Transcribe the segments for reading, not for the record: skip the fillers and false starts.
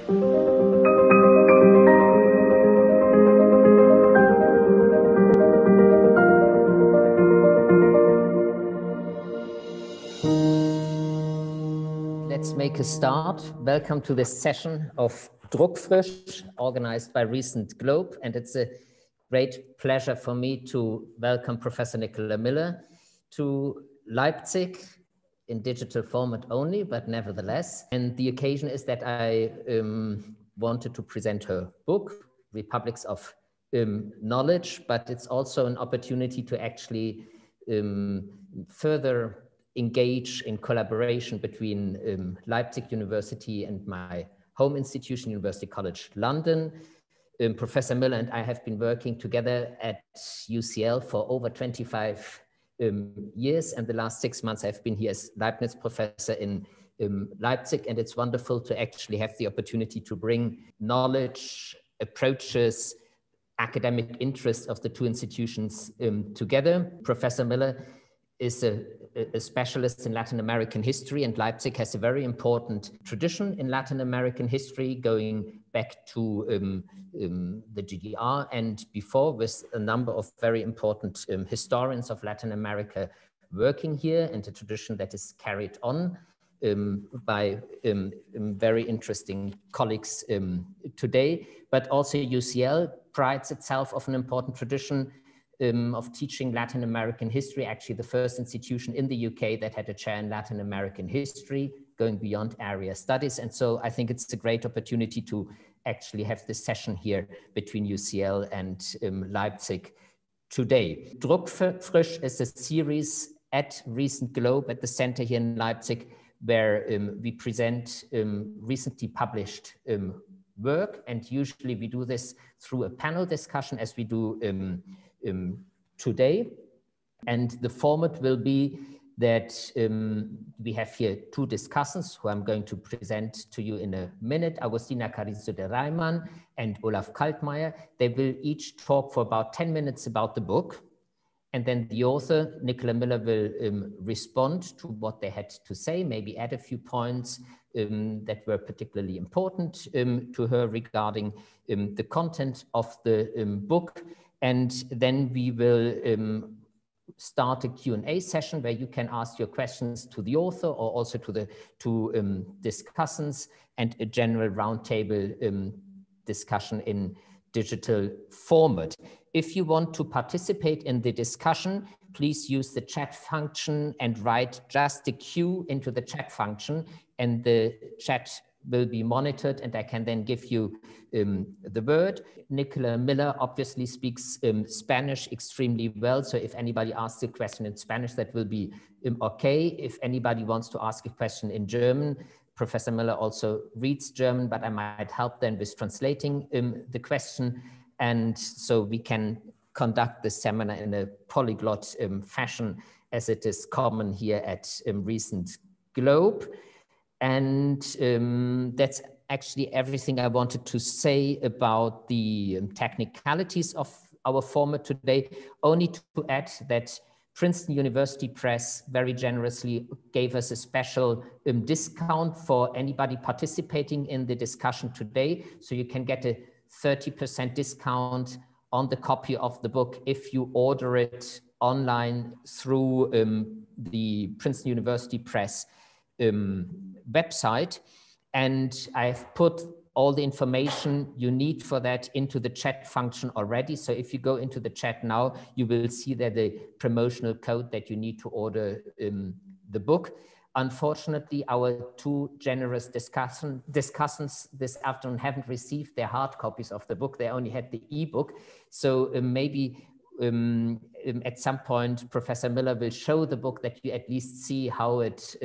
Let's make a start. Welcome to this session of Druckfrisch, organized by ReCentGlobe. And it's a great pleasure for me to welcome Professor Nicola Miller to Leipzig in digital format only, but nevertheless. And the occasion is that I wanted to present her book, Republics of Knowledge, but it's also an opportunity to actually further engage in collaboration between Leipzig University and my home institution, University College London. Professor Miller and I have been working together at UCL for over 25 years, and the last 6 months I've been here as Leibniz professor in Leipzig, and it's wonderful to actually have the opportunity to bring knowledge, approaches, academic interests of the two institutions together. Professor Miller is a specialist in Latin American history, and Leipzig has a very important tradition in Latin American history going back to the GDR and before, with a number of very important historians of Latin America working here, and a tradition that is carried on by very interesting colleagues today. But also UCL prides itself of an important tradition of teaching Latin American history, actually the first institution in the UK that had a chair in Latin American history, going beyond area studies. And so I think it's a great opportunity to actually have this session here between UCL and Leipzig today. Druckfrisch is a series at ReCentGlobe at the center here in Leipzig, where we present recently published work. And usually we do this through a panel discussion, as we do today. And the format will be that we have here two discussants who I'm going to present to you in a minute, Agustina Carrizo de Reimann and Olaf Kaltmeier. They will each talk for about 10 minutes about the book. And then the author, Nicola Miller, will respond to what they had to say, maybe add a few points that were particularly important to her regarding the content of the book. And then we will start a Q&A session where you can ask your questions to the author or also to the two discussants, and a general roundtable discussion in digital format. If you want to participate in the discussion, please use the chat function and write just the Q into the chat function, and the chat will be monitored, and I can then give you the word. Nicola Miller obviously speaks Spanish extremely well, so if anybody asks a question in Spanish, that will be okay. If anybody wants to ask a question in German, Professor Miller also reads German, but I might help then with translating the question. And so we can conduct the seminar in a polyglot fashion, as it is common here at ReCentGlobe. And that's actually everything I wanted to say about the technicalities of our format today. Only to add that Princeton University Press very generously gave us a special discount for anybody participating in the discussion today. So you can get a 30% discount on the copy of the book if you order it online through the Princeton University Press website. And I've put all the information you need for that into the chat function already. So if you go into the chat now, you will see there the promotional code that you need to order the book. Unfortunately, our two generous discussants this afternoon haven't received their hard copies of the book. They only had the ebook. So maybe at some point, Professor Miller will show the book that you at least see how it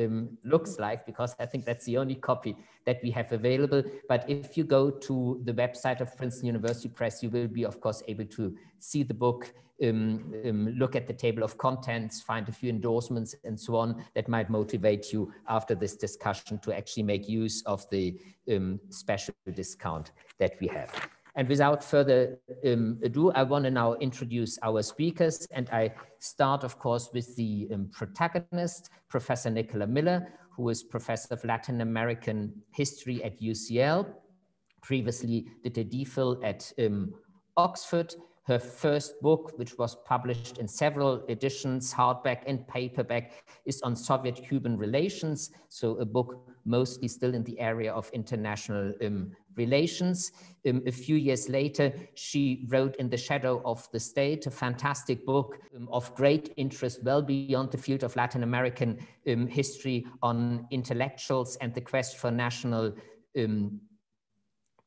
looks like, because I think that's the only copy that we have available. But if you go to the website of Princeton University Press, you will be, of course, able to see the book, look at the table of contents, find a few endorsements and so on that might motivate you after this discussion to actually make use of the special discount that we have. And without further ado, I want to now introduce our speakers. And I start, of course, with the protagonist, Professor Nicola Miller, who is Professor of Latin American History at UCL. previously did a DPhil at Oxford. Her first book, which was published in several editions, hardback and paperback, is on Soviet-Cuban relations. So a book mostly still in the area of international relations. A few years later, she wrote In the Shadow of the State, a fantastic book of great interest well beyond the field of Latin American history on intellectuals and the quest for national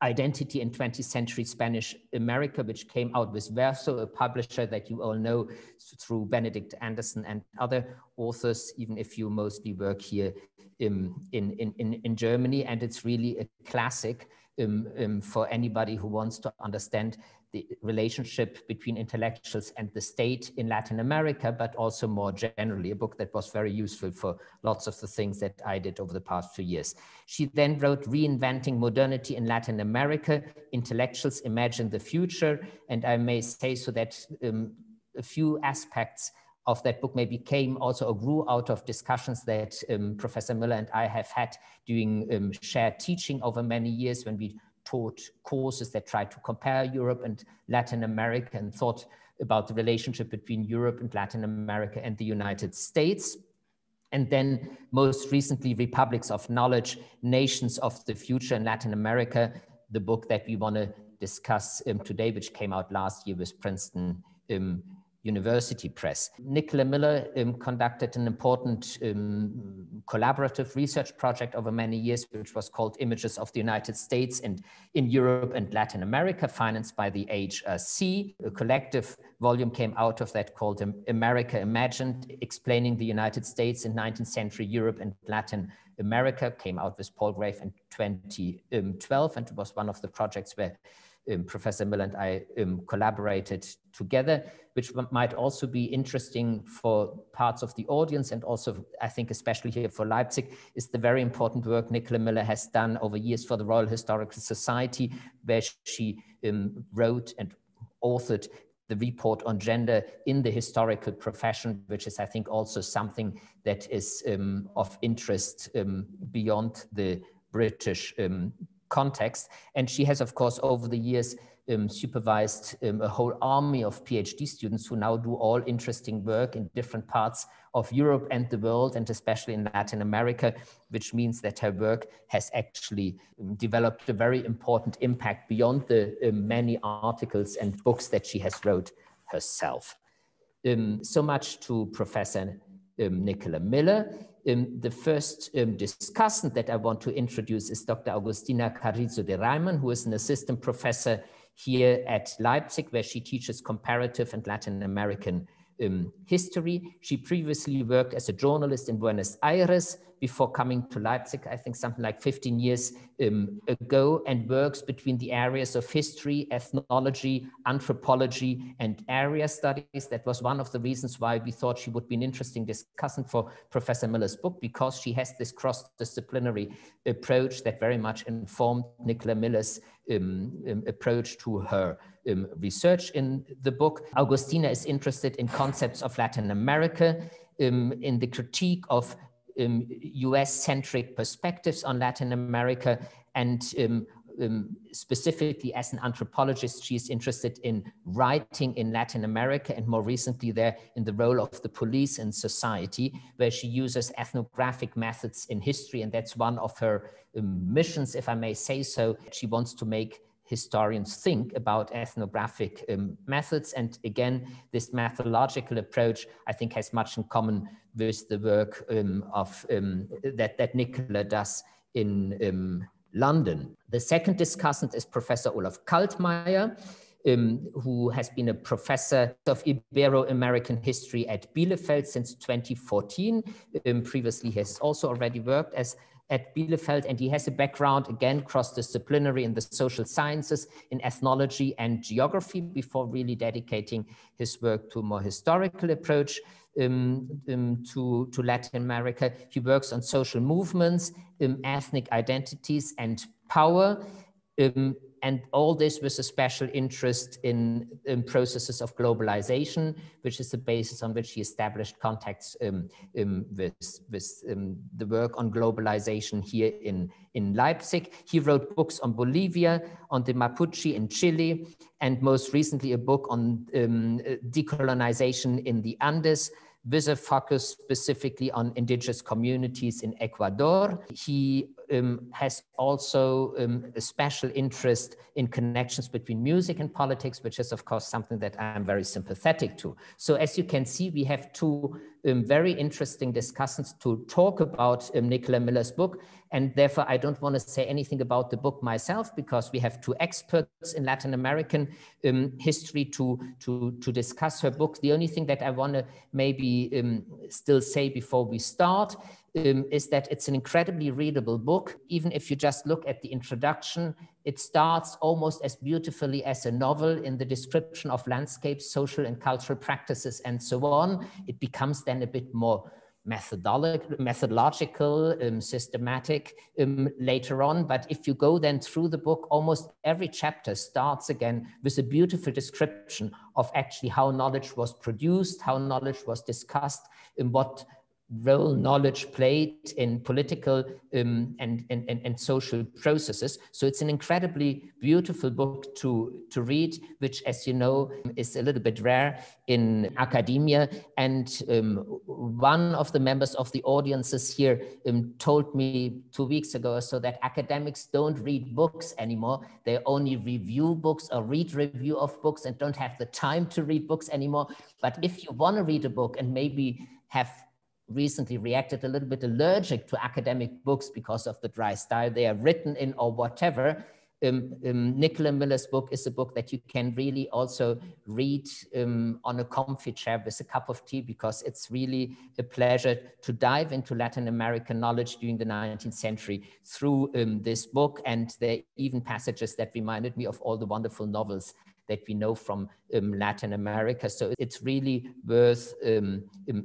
identity in 20th century Spanish America, which came out with Verso, a publisher that you all know through Benedict Anderson and other authors, even if you mostly work here in Germany. And it's really a classic for anybody who wants to understand the relationship between intellectuals and the state in Latin America, but also more generally, a book that was very useful for lots of the things that I did over the past few years. She then wrote Reinventing Modernity in Latin America, Intellectuals Imagine the Future. And I may say so that a few aspects of that book maybe came also or grew out of discussions that Professor Miller and I have had doing shared teaching over many years when we taught courses that tried to compare Europe and Latin America and thought about the relationship between Europe and Latin America and the United States. And then most recently, Republics of Knowledge, Nations of the Future in Latin America, the book that we want to discuss today, which came out last year with Princeton University Press. Nicola Miller conducted an important collaborative research project over many years, which was called Images of the United States and in Europe and Latin America, financed by the HRC. A collective volume came out of that called America Imagined, explaining the United States in 19th century Europe and Latin America, came out with Paul Grave in 2012, and it was one of the projects where Professor Miller and I collaborated together, which might also be interesting for parts of the audience, and also I think especially here for Leipzig, is the very important work Nicola Miller has done over years for the Royal Historical Society, where she wrote and authored the report on gender in the historical profession, which is I think also something that is of interest beyond the British context. And she has, of course, over the years supervised a whole army of PhD students who now do all interesting work in different parts of Europe and the world, and especially in Latin America, which means that her work has actually developed a very important impact beyond the many articles and books that she has wrote herself. So much to Professor Nicola Miller. The first discussant that I want to introduce is Dr. Agustina Carrizo de Reimann, who is an assistant professor here at Leipzig, where she teaches comparative and Latin American history. She previously worked as a journalist in Buenos Aires before coming to Leipzig, I think something like 15 years ago, and works between the areas of history, ethnology, anthropology, and area studies. That was one of the reasons why we thought she would be an interesting discussant for Professor Miller's book, because she has this cross-disciplinary approach that very much informed Nicola Miller's approach to her research in the book. Agustina is interested in concepts of Latin America, in the critique of US-centric perspectives on Latin America, and specifically as an anthropologist, she is interested in writing in Latin America, and more recently there in the role of the police in society, where she uses ethnographic methods in history, and that's one of her missions, if I may say so. She wants to make historians think about ethnographic methods. And again, this methodological approach, I think, has much in common with the work that Nicola does in London. The second discussant is Professor Olaf Kaltmeier, who has been a professor of Ibero-American history at Bielefeld since 2014. Previously, he has also already worked at Bielefeld, and he has a background, again, cross-disciplinary in the social sciences, in ethnology and geography, before really dedicating his work to a more historical approach to Latin America. He works on social movements, ethnic identities and power, and all this with a special interest in processes of globalization, which is the basis on which he established contacts with the work on globalization here in Leipzig. He wrote books on Bolivia, on the Mapuche in Chile, and most recently a book on decolonization in the Andes, with a focus specifically on indigenous communities in Ecuador. He has also a special interest in connections between music and politics, which is of course something that I'm very sympathetic to. So as you can see, we have two very interesting discussions to talk about Nicola Miller's book. And therefore, I don't want to say anything about the book myself, because we have two experts in Latin American history to discuss her book. The only thing that I want to maybe still say before we start is that it's an incredibly readable book. Even if you just look at the introduction, it starts almost as beautifully as a novel in the description of landscapes, social and cultural practices, and so on. It becomes then a bit more methodological, systematic later on. But if you go then through the book, almost every chapter starts again with a beautiful description of actually how knowledge was produced, how knowledge was discussed, and what role knowledge played in political and social processes. So it's an incredibly beautiful book to read, which, as you know, is a little bit rare in academia. And one of the members of the audiences here told me 2 weeks ago or so that academics don't read books anymore. They only review books or read review of books and don't have the time to read books anymore. But if you want to read a book and maybe have recently reacted a little bit allergic to academic books because of the dry style they are written in or whatever, Nicola Miller's book is a book that you can really also read on a comfy chair with a cup of tea, because it's really a pleasure to dive into Latin American knowledge during the 19th century through this book. And there are even passages that reminded me of all the wonderful novels that we know from Latin America. So it's really worth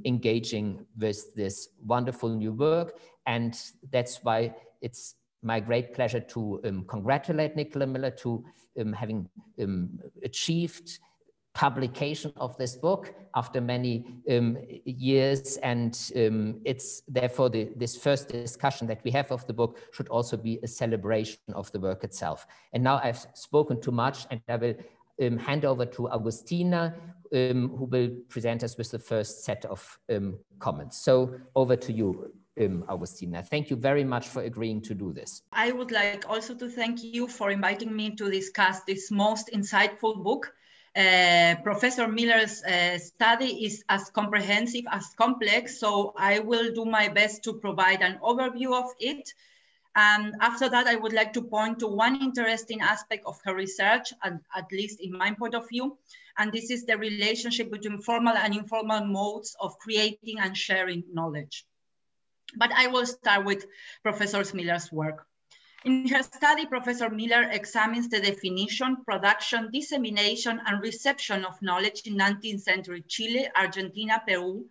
engaging with this wonderful new work. And that's why it's my great pleasure to congratulate Nicola Miller to having achieved publication of this book after many years. And it's therefore this first discussion that we have of the book should also be a celebration of the work itself. And now I've spoken too much, and I will hand over to Agustina, who will present us with the first set of comments. So over to you, Agustina. Thank you very much for agreeing to do this. I would like also to thank you for inviting me to discuss this most insightful book. Professor Miller's study is as comprehensive as complex, so I will do my best to provide an overview of it. And after that, I would like to point to one interesting aspect of her research, at least in my point of view, and this is the relationship between formal and informal modes of creating and sharing knowledge. But I will start with Professor Miller's work. In her study, Professor Miller examines the definition, production, dissemination, and reception of knowledge in 19th century Chile, Argentina, Peru,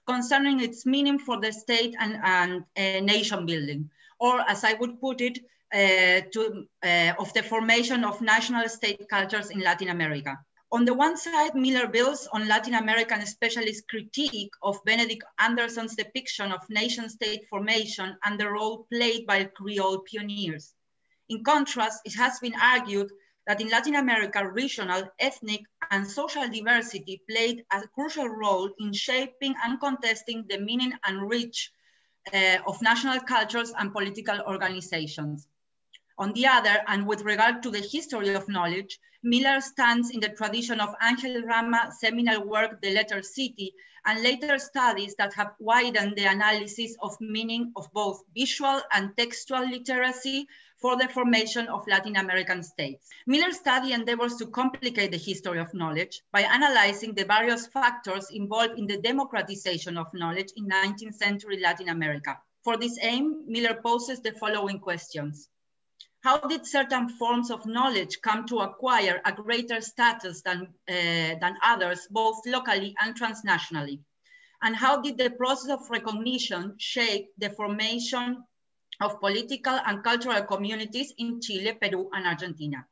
concerning its meaning for the state and nation building, or as I would put it, of the formation of national state cultures in Latin America. On the one side, Miller builds on Latin American specialist critique of Benedict Anderson's depiction of nation-state formation and the role played by Creole pioneers. In contrast, it has been argued that in Latin America, regional, ethnic, and social diversity played a crucial role in shaping and contesting the meaning and reach of national cultures and political organizations. On the other, and with regard to the history of knowledge, Miller stands in the tradition of Angel Rama's seminal work, The Letter City, and later studies that have widened the analysis of meaning of both visual and textual literacy for the formation of Latin American states. Miller's study endeavors to complicate the history of knowledge by analyzing the various factors involved in the democratization of knowledge in 19th century Latin America. For this aim, Miller poses the following questions. How did certain forms of knowledge come to acquire a greater status than others, both locally and transnationally? And how did the process of recognition shape the formation of political and cultural communities in Chile, Peru, and Argentina?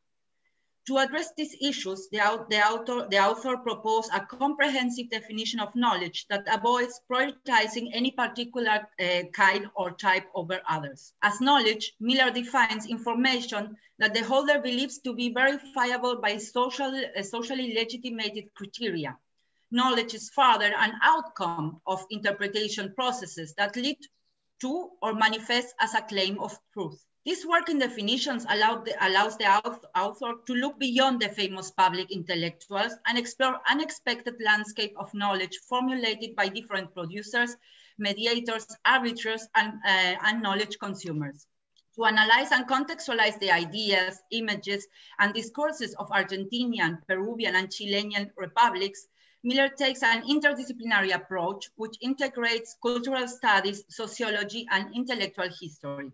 To address these issues, the author proposed a comprehensive definition of knowledge that avoids prioritizing any particular kind or type over others. As knowledge, Miller defines information that the holder believes to be verifiable by socially legitimated criteria. Knowledge is further an outcome of interpretation processes that lead to or manifest as a claim of truth. This work in definitions allows the author to look beyond the famous public intellectuals and explore unexpected landscape of knowledge formulated by different producers, mediators, arbiters, and knowledge consumers. To analyze and contextualize the ideas, images, and discourses of Argentinian, Peruvian, and Chilean republics, Miller takes an interdisciplinary approach which integrates cultural studies, sociology, and intellectual history.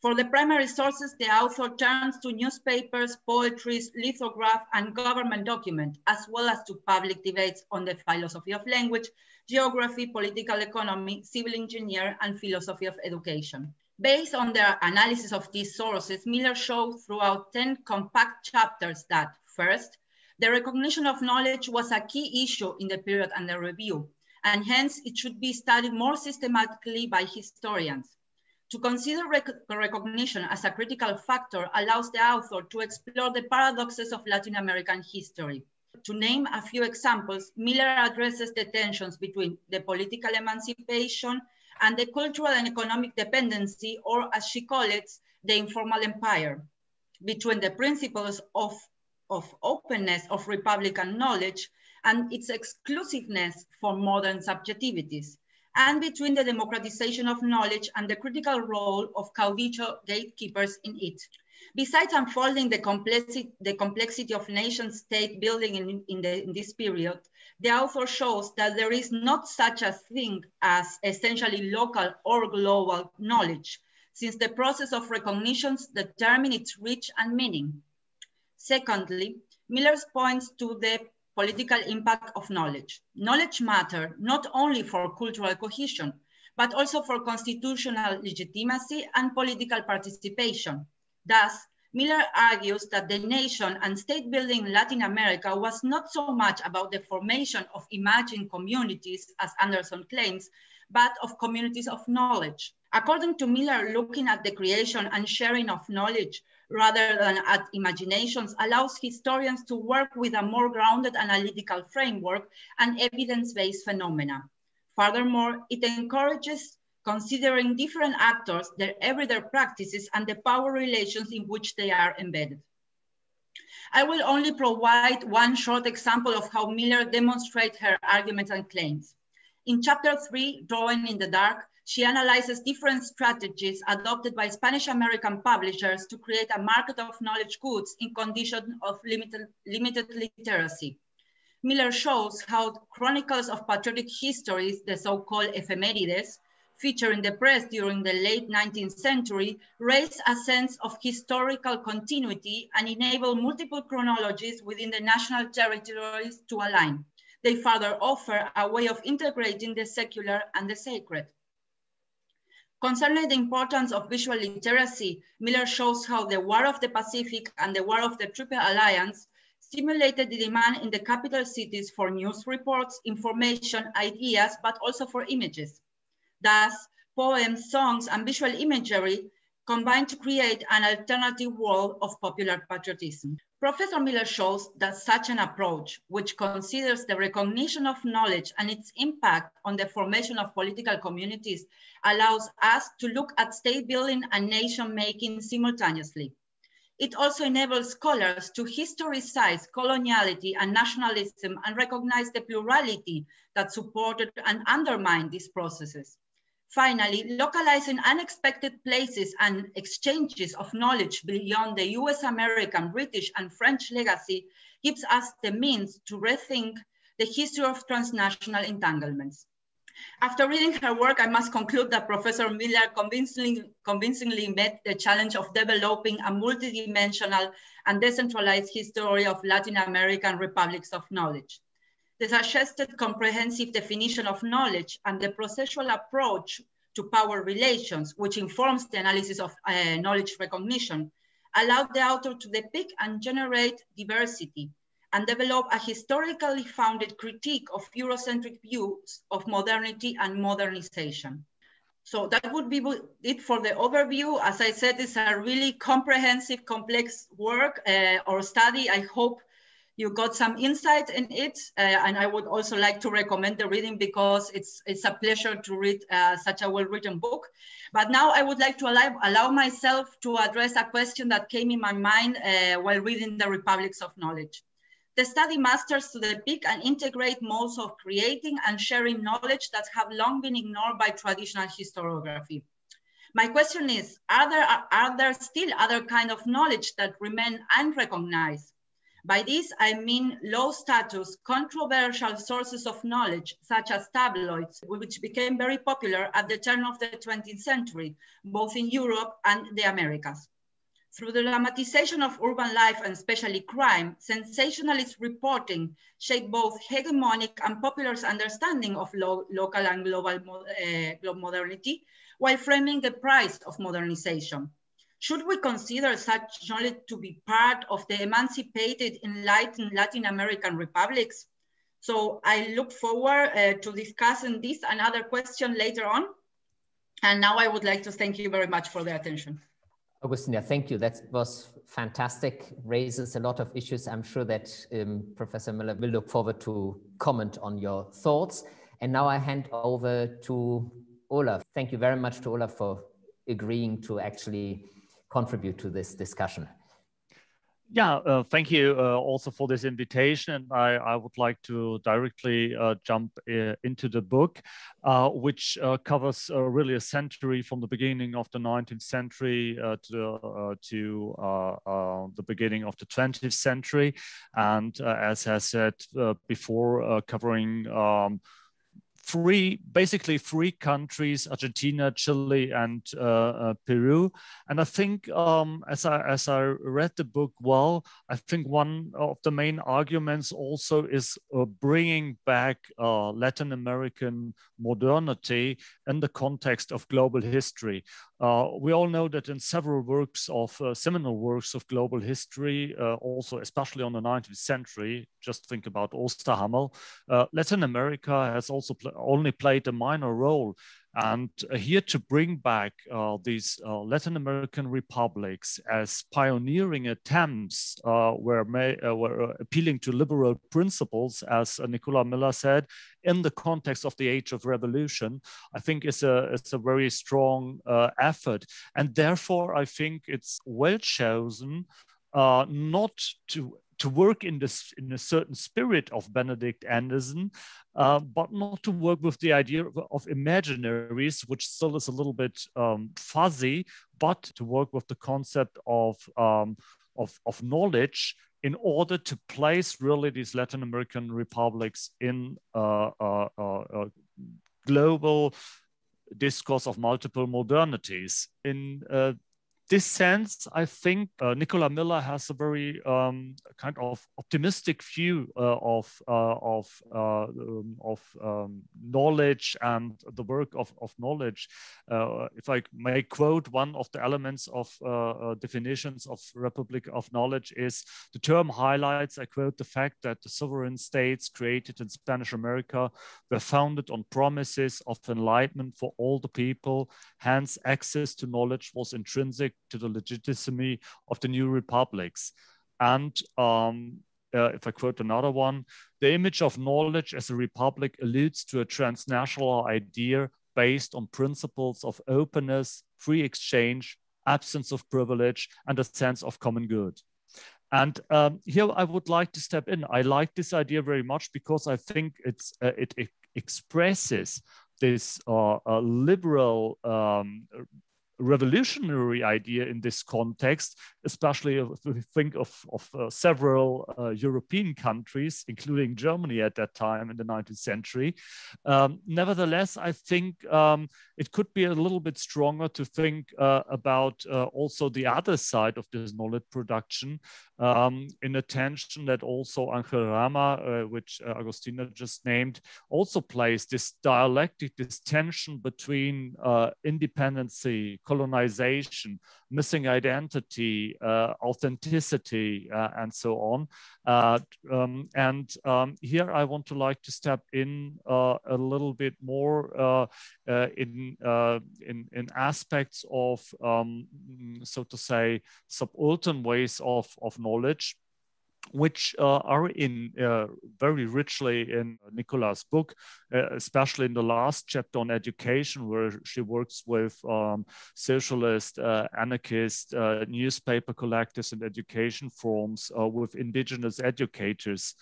For the primary sources, the author turns to newspapers, poetry, lithograph, and government document, as well as to public debates on the philosophy of language, geography, political economy, civil engineering, and philosophy of education. Based on their analysis of these sources, Miller shows throughout 10 compact chapters that, first, the recognition of knowledge was a key issue in the period under review, and hence it should be studied more systematically by historians. To consider recognition as a critical factor allows the author to explore the paradoxes of Latin American history. To name a few examples, Miller addresses the tensions between the political emancipation and the cultural and economic dependency, or as she calls it, the informal empire, between the principles of openness of Republican knowledge and its exclusiveness for modern subjectivities, and between the democratization of knowledge and the critical role of caudillo gatekeepers in it. Besides unfolding the complexity of nation-state building in this period, the author shows that there is not such a thing as essentially local or global knowledge, since the process of recognition determines its reach and meaning. Secondly, Miller points to the political impact of knowledge. Knowledge matters not only for cultural cohesion, but also for constitutional legitimacy and political participation. Thus, Miller argues that the nation and state building in Latin America was not so much about the formation of imagined communities, as Anderson claims, but of communities of knowledge. According to Miller, looking at the creation and sharing of knowledge rather than at imaginations allows historians to work with a more grounded analytical framework and evidence-based phenomena. Furthermore, it encourages considering different actors, their everyday practices, and the power relations in which they are embedded. I will only provide one short example of how Miller demonstrates her arguments and claims. In chapter 3, Drawing in the Dark, she analyzes different strategies adopted by Spanish-American publishers to create a market of knowledge goods in conditions of limited literacy. Miller shows how chronicles of patriotic histories, the so-called ephemerides, featured in the press during the late 19th century, raise a sense of historical continuity and enable multiple chronologies within the national territories to align. They further offer a way of integrating the secular and the sacred. Concerning the importance of visual literacy, Miller shows how the War of the Pacific and the War of the Triple Alliance stimulated the demand in the capital cities for news reports, information, ideas, but also for images. Thus, poems, songs, and visual imagery combine to create an alternative world of popular patriotism. Professor Miller shows that such an approach, which considers the recognition of knowledge and its impact on the formation of political communities, allows us to look at state building and nation making simultaneously. It also enables scholars to historicize coloniality and nationalism and recognize the plurality that supported and undermined these processes. Finally, localizing unexpected places and exchanges of knowledge beyond the US, American, British, and French legacy gives us the means to rethink the history of transnational entanglements. After reading her work, I must conclude that Professor Miller convincingly met the challenge of developing a multidimensional and decentralized history of Latin American republics of knowledge. The suggested comprehensive definition of knowledge and the processual approach to power relations, which informs the analysis of knowledge recognition, allowed the author to depict and generate diversity and develop a historically founded critique of Eurocentric views of modernity and modernization. So that would be it for the overview. As I said, it's a really comprehensive, complex work or study. I hope you got some insight in it. And I would also like to recommend the reading because it's a pleasure to read such a well-written book. But now I would like to allow myself to address a question that came in my mind while reading The Republics of Knowledge. The study masters to depict and integrate modes of creating and sharing knowledge that have long been ignored by traditional historiography. My question is, are there still other kind of knowledge that remain unrecognized? By this, I mean low status, controversial sources of knowledge, such as tabloids, which became very popular at the turn of the 20th century, both in Europe and the Americas. Through the dramatization of urban life and especially crime, sensationalist reporting shaped both hegemonic and popular understanding of local and global modernity, while framing the price of modernization. Should we consider such knowledge to be part of the emancipated, enlightened Latin American republics? So I look forward to discussing this and other questions later on. And now I would like to thank you very much for the attention. Agustina, thank you. That was fantastic, raises a lot of issues. I'm sure that Professor Miller will look forward to comment on your thoughts. And now I hand over to Olaf. Thank you very much to Olaf for agreeing to actually contribute to this discussion. Yeah, thank you also for this invitation. I would like to directly jump into the book, which covers really a century from the beginning of the 19th century to the beginning of the 20th century. And as I said before, covering basically three countries: Argentina, Chile, and Peru. And I think as I read the book well, I think one of the main arguments also is bringing back Latin American modernity in the context of global history. We all know that in several works of seminal works of global history, also especially on the 19th century, just think about Osterhammel, Latin America has also only played a minor role. And here to bring back these Latin American republics as pioneering attempts were appealing to liberal principles, as Nicola Miller said, in the context of the age of revolution, I think it's a very strong effort. And therefore, I think it's well chosen not to work in a certain spirit of Benedict Anderson, but not to work with the idea of imaginaries, which still is a little bit fuzzy, but to work with the concept of knowledge in order to place really these Latin American republics in global discourse of multiple modernities. In this sense, I think Nicola Miller has a very kind of optimistic view of knowledge and the work of knowledge. If I may quote one of the elements of definitions of Republic of Knowledge is, the term highlights, I quote, the fact that the sovereign states created in Spanish America were founded on promises of enlightenment for all the people. Hence, access to knowledge was intrinsic to the legitimacy of the new republics. And if I quote another one, the image of knowledge as a republic alludes to a transnational idea based on principles of openness, free exchange, absence of privilege, and a sense of common good. And here I would like to step in. I like this idea very much because I think it expresses this liberal revolutionary idea in this context, especially if we think of several European countries, including Germany at that time in the 19th century. Nevertheless, I think it could be a little bit stronger to think about also the other side of this knowledge production, in attention that also Angel Rama, which Agustina just named, also plays this dialectic, this tension between independency, colonization, missing identity, authenticity, and so on. Here I want to step in a little bit more in aspects of, so to say, subaltern ways of knowledge, which are in very richly in Nicola's book, especially in the last chapter on education, where she works with socialist, anarchist, newspaper collectors and education forums with indigenous educators.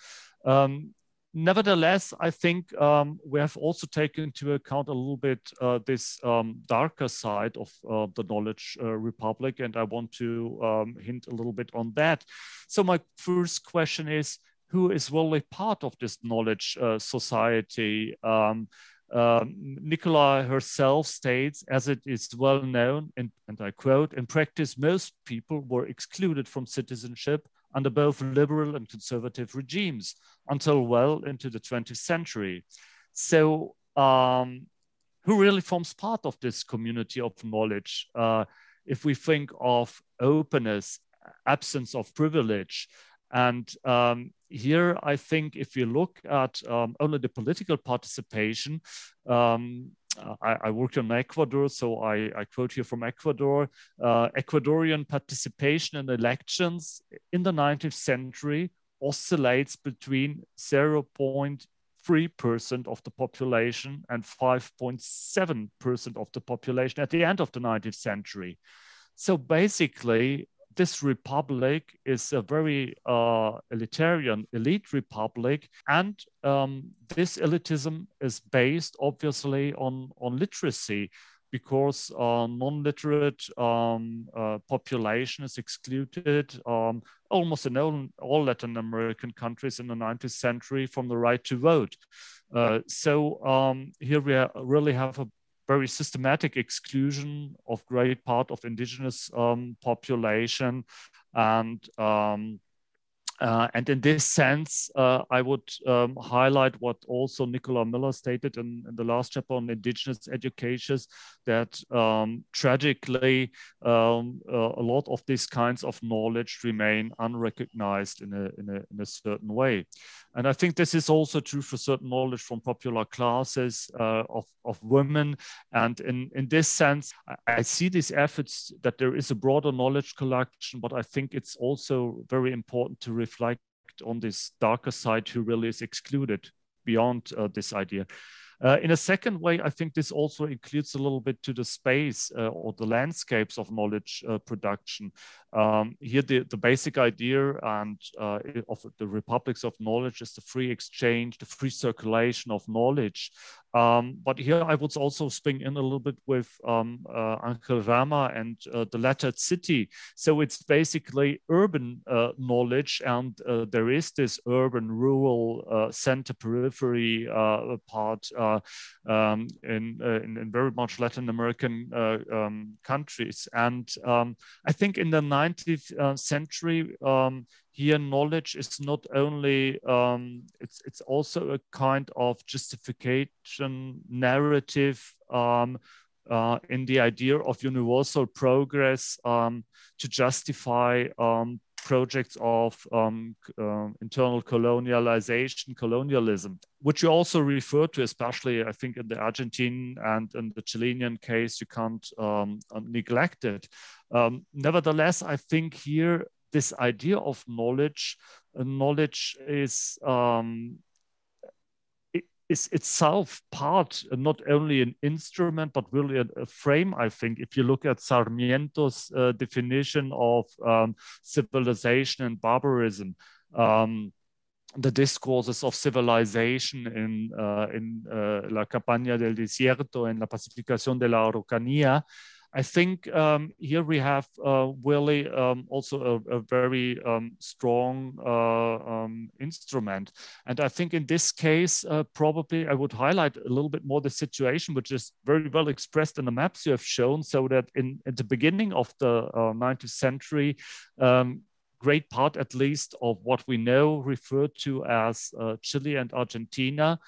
Nevertheless, I think we have also taken into account a little bit this darker side of the knowledge republic, and I want to hint a little bit on that. So my first question is, who is really part of this knowledge society? Nicola herself states, as it is well known, and I quote, "In practice, most people were excluded from citizenship under both liberal and conservative regimes until well into the 20th century. So who really forms part of this community of knowledge? If we think of openness, absence of privilege, and here I think if you look at only the political participation, I worked in Ecuador, so I quote here from Ecuador. Ecuadorian participation in elections in the 19th century oscillates between 0.3% of the population and 5.7% of the population at the end of the 19th century. So basically, this republic is a very elitarian elite republic, and this elitism is based obviously on literacy, because non-literate population is excluded almost in all Latin American countries in the 19th century from the right to vote. Here we really have a very systematic exclusion of great part of indigenous population, and in this sense, I would highlight what also Nicola Miller stated in the last chapter on indigenous education, that tragically a lot of these kinds of knowledge remain unrecognized in a certain way. And I think this is also true for certain knowledge from popular classes of women. And in this sense, I see these efforts that there is a broader knowledge collection, but I think it's also very important to reflect on this darker side who really is excluded beyond this idea. In a second way, I think this also includes a little bit to the space or the landscapes of knowledge production. Here, the basic idea and of the republics of knowledge is the free exchange, the free circulation of knowledge. But here I would also spring in a little bit with Angel Rama and the lettered city. So it's basically urban knowledge, and there is this urban, rural, center, periphery part in very much Latin American countries. And I think in the 19th century, here knowledge is not only, it's also a kind of justification narrative in the idea of universal progress to justify projects of internal colonialism, which you also refer to, especially I think in the Argentine and in the Chilean case, you can't neglect it. Nevertheless, I think here this idea of knowledge is itself part, not only an instrument, but really a frame, I think. If you look at Sarmiento's definition of civilization and barbarism, the discourses of civilization in La Campaña del Desierto and La Pacificación de la Araucanía, I think here we have really also a very strong instrument. And I think in this case, probably I would highlight a little bit more the situation, which is very well expressed in the maps you have shown, so that at the beginning of the 19th century, great part, at least, of what we know referred to as Chile and Argentina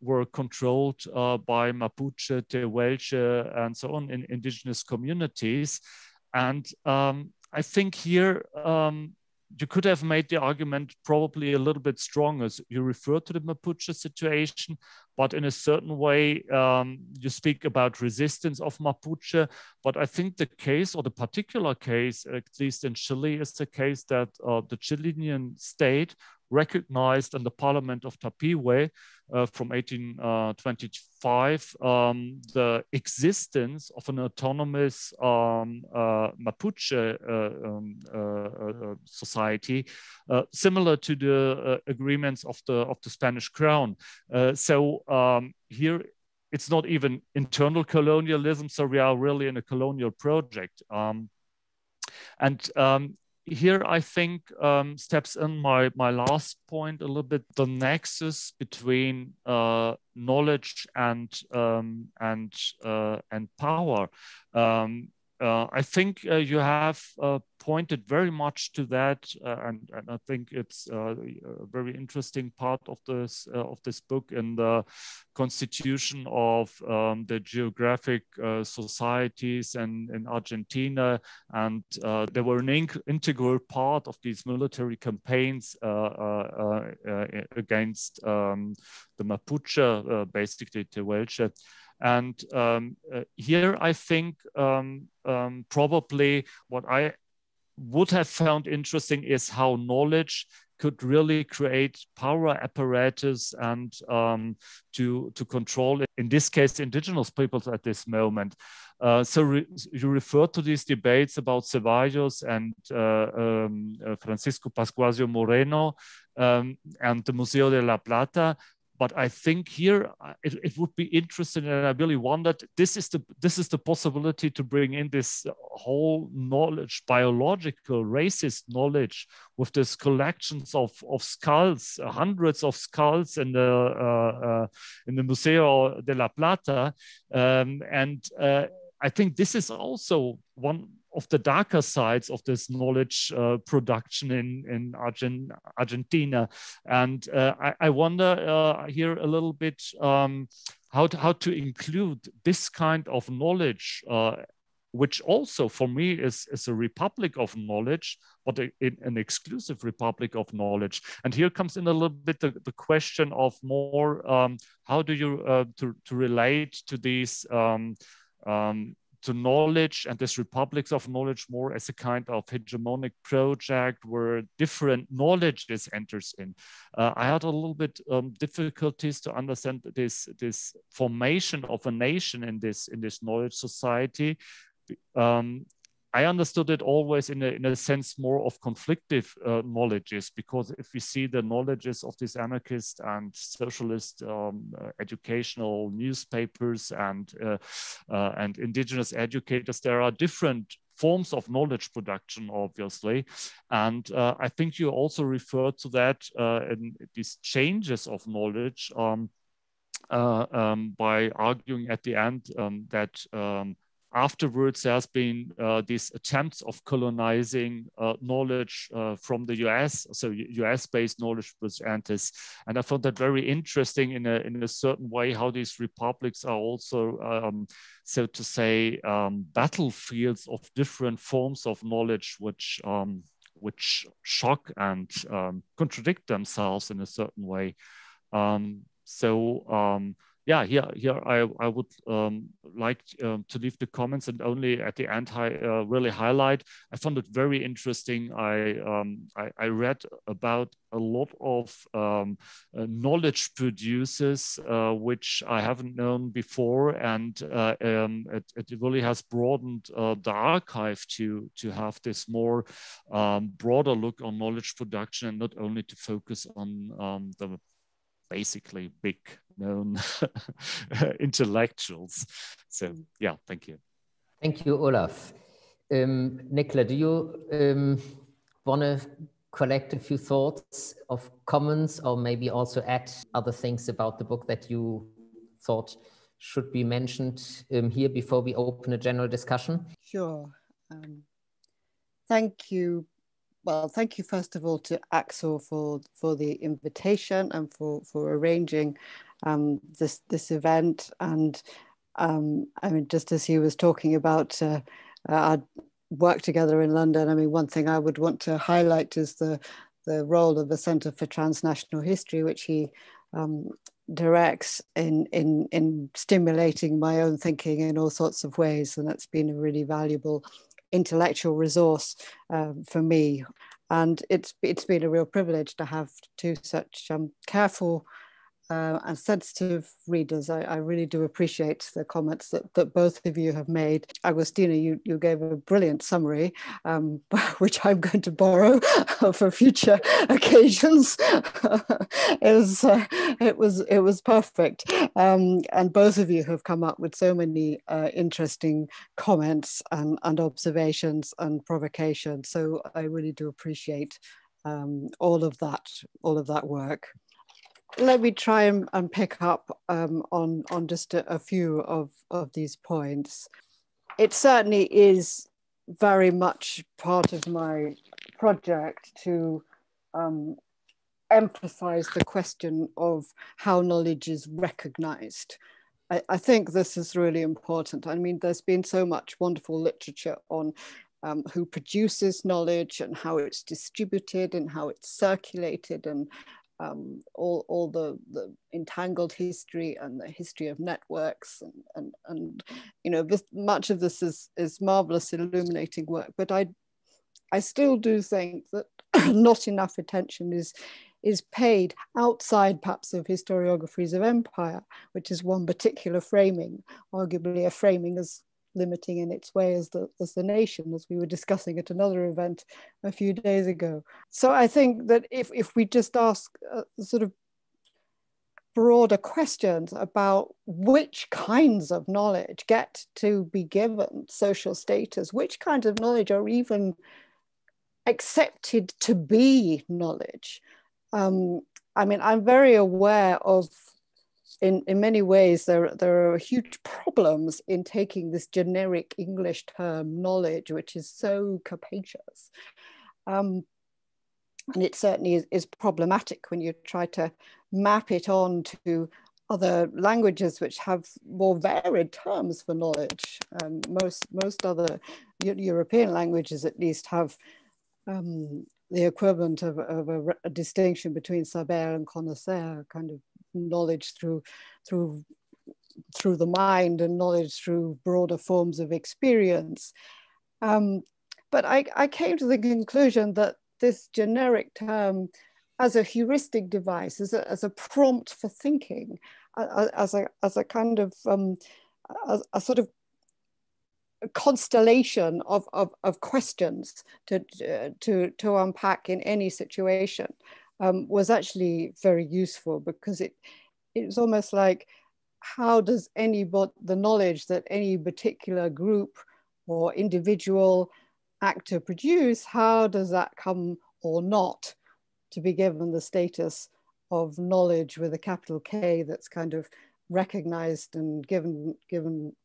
were controlled by Mapuche, Tehuelche, and so on in indigenous communities. And I think here you could have made the argument probably a little bit stronger. You refer to the Mapuche situation, but in a certain way, you speak about resistance of Mapuche. But I think the case, or the particular case, at least in Chile, is the case that the Chilean state recognized in the Parliament of Tapiwe from 1825 the existence of an autonomous Mapuche society, similar to the agreements of the Spanish crown. So here it's not even internal colonialism, so we are really in a colonial project. Here, I think, steps in my last point a little bit, the nexus between knowledge and power. I think you have pointed very much to that, and I think it's a very interesting part of this book in the constitution of the geographic societies in Argentina, and they were an integral part of these military campaigns against the Mapuche, basically Tehuelche. And here I think probably what I would have found interesting is how knowledge could really create power apparatus and to control, in this case, indigenous peoples at this moment. You refer to these debates about Ceballos and Francisco Pascuasio Moreno and the Museo de la Plata. But I think here it would be interesting, and I really wondered, this is the possibility to bring in this whole knowledge, biological, racist knowledge, with this collections of skulls, hundreds of skulls in the Museo de la Plata, I think this is also one of the darker sides of this knowledge production in Argentina. And I wonder here a little bit how to include this kind of knowledge, which also for me is a republic of knowledge, but an exclusive republic of knowledge. And here comes in a little bit the question of more, how do you to relate to these to knowledge and this republics of knowledge more as a kind of hegemonic project where different knowledges enters in. I had a little bit difficulties to understand this formation of a nation in this knowledge society. I understood it always in a sense more of conflictive knowledges, because if we see the knowledges of these anarchist and socialist educational newspapers and indigenous educators, there are different forms of knowledge production, obviously. And I think you also referred to that in these changes of knowledge by arguing at the end that afterwards, there's been these attempts of colonizing knowledge from the US, so US-based knowledge presenters. And I found that very interesting in a certain way, how these republics are also, so to say, battlefields of different forms of knowledge, which shock and contradict themselves in a certain way. Yeah, here I would like to leave the comments and only at the end really highlight. I found it very interesting. I read about a lot of knowledge producers which I haven't known before, and it really has broadened the archive to have this more broader look on knowledge production, and not only to focus on the basically big known intellectuals. So yeah, thank you. Thank you, Olaf. Nicola, do you want to collect a few thoughts of comments, or maybe also add other things about the book that you thought should be mentioned here before we open a general discussion? Sure. Thank you Well, thank you first of all to Axel for the invitation and for arranging this event. And I mean, just as he was talking about our work together in London, I mean, one thing I would want to highlight is the role of the Centre for Transnational History, which he directs in stimulating my own thinking in all sorts of ways. And that's been a really valuable intellectual resource for me. And it's been a real privilege to have two such careful and sensitive readers. I really do appreciate the comments that both of you have made. Agustina, you gave a brilliant summary, which I'm going to borrow for future occasions. It was perfect. And both of you have come up with so many interesting comments and observations and provocations. So I really do appreciate all of that work. Let me try and pick up on just a few of these points. It certainly is very much part of my project to emphasize the question of how knowledge is recognized. I think this is really important. I mean, there's been so much wonderful literature on who produces knowledge and how it's distributed and how it's circulated, and all the entangled history and the history of networks, and you know, much of this is marvelous, illuminating work. But I still do think that not enough attention is paid outside perhaps of historiographies of empire, which is one particular framing, arguably a framing as limiting in its way as the nation, as we were discussing at another event a few days ago. So I think that if we just ask sort of broader questions about which kinds of knowledge get to be given social status, which kinds of knowledge are even accepted to be knowledge. I mean, I'm very aware of, in many ways, there are huge problems in taking this generic English term knowledge, which is so capacious. And it certainly is problematic when you try to map it on to other languages which have more varied terms for knowledge. Most other European languages at least have the equivalent of a distinction between saber and connaisseur, kind of knowledge through the mind and knowledge through broader forms of experience. But I came to the conclusion that this generic term, as a heuristic device, as a prompt for thinking, as a kind of a sort of constellation of questions to unpack in any situation, was actually very useful, because it was almost like, how does the knowledge that any particular group or individual actor produce, how does that come or not to be given the status of knowledge with a capital K that's kind of recognized and given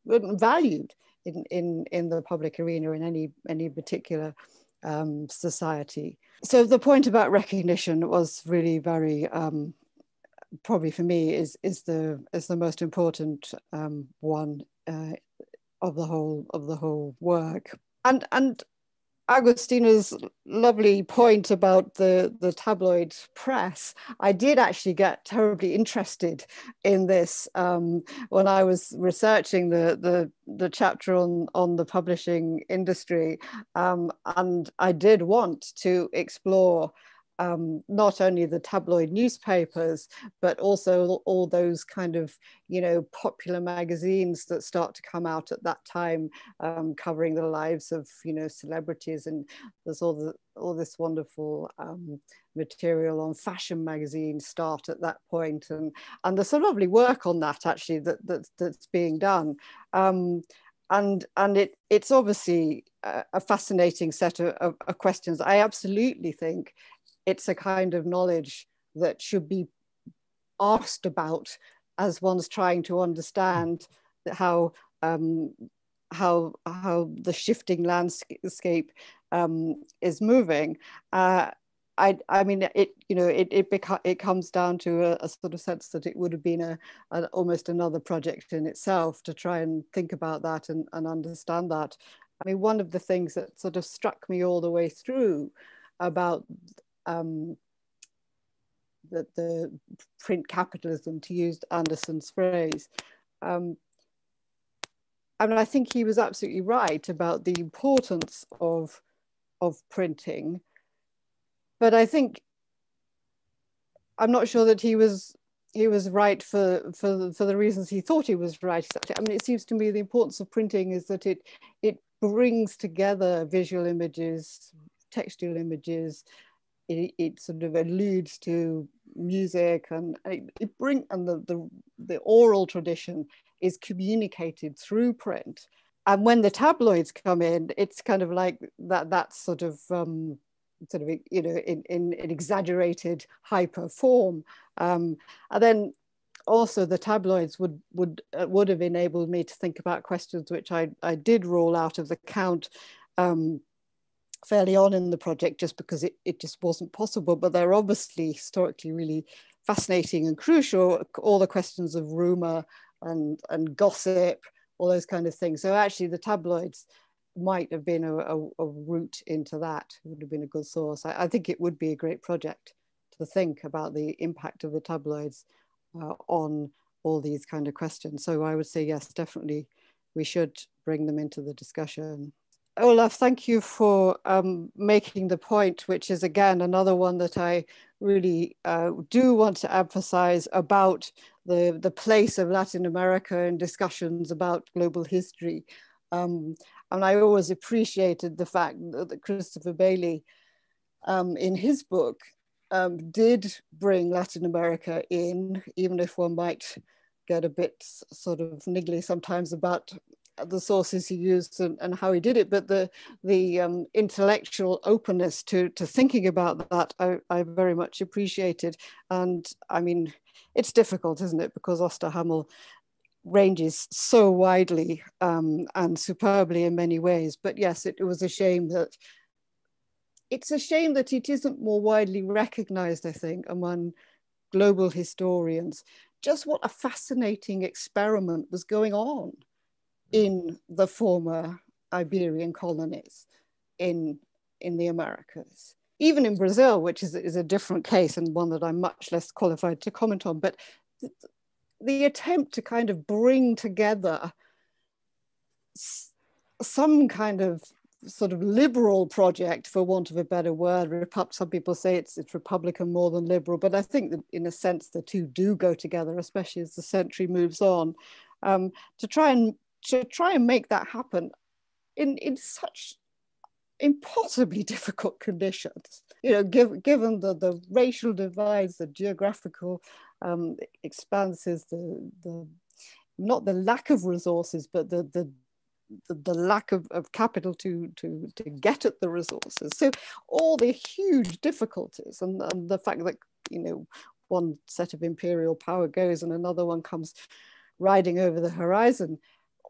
valued in the public arena in any particular society. So the point about recognition was really very, probably for me, is the most important one of the whole work. And Agustina's lovely point about the tabloid press, I did actually get terribly interested in this when I was researching the chapter on the publishing industry, and I did want to explore not only the tabloid newspapers, but also all those kind of, you know, popular magazines that start to come out at that time, covering the lives of, you know, celebrities. And there's all this wonderful material on fashion magazines start at that point. And there's some lovely work on that, actually, that's being done. And it's obviously a fascinating set of questions. I absolutely think it's a kind of knowledge that should be asked about as one's trying to understand how the shifting landscape is moving. I mean, it comes down to a sort of sense that it would have been almost another project in itself to try and think about that and understand that. I mean, one of the things that sort of struck me all the way through about the print capitalism, to use Anderson's phrase, I mean, I think he was absolutely right about the importance of printing. But I think, I'm not sure that he was right for the reasons he thought he was right. I mean, it seems to me the importance of printing is that it brings together visual images, textual images. It sort of alludes to music, and the oral tradition is communicated through print. And when the tabloids come in, it's kind of like that sort of in exaggerated hyper form, and then also the tabloids would have enabled me to think about questions which I did rule out of the count fairly on in the project, just because it just wasn't possible. But they're obviously historically really fascinating and crucial, all the questions of rumor and gossip, all those kind of things. So actually the tabloids might have been a route into that. It would have been a good source. I think it would be a great project to think about the impact of the tabloids on all these kind of questions. So I would say, yes, definitely we should bring them into the discussion. Olaf, thank you for making the point, which is again another one that I really do want to emphasize, about the place of Latin America in discussions about global history. And I always appreciated the fact that Christopher Bailey, in his book, did bring Latin America in, even if one might get a bit sort of niggly sometimes about the sources he used and how he did it. But the intellectual openness to thinking about that, I very much appreciated. And I mean, it's difficult, isn't it? Because Osterhammel ranges so widely and superbly in many ways. But yes, it was a shame that it isn't more widely recognized, I think, among global historians, just what a fascinating experiment was going on in the former Iberian colonies in the Americas. Even in Brazil, which is a different case and one that I'm much less qualified to comment on, but the attempt to kind of bring together some kind of sort of liberal project, for want of a better word. Some people say it's Republican more than liberal, but I think that in a sense the two do go together, especially as the century moves on, to try and make that happen in such impossibly difficult conditions. You know, given the racial divides, the geographical expanses, the not the lack of resources, but the lack of capital to get at the resources. So all the huge difficulties, and the fact that, you know, one set of imperial power goes and another one comes riding over the horizon,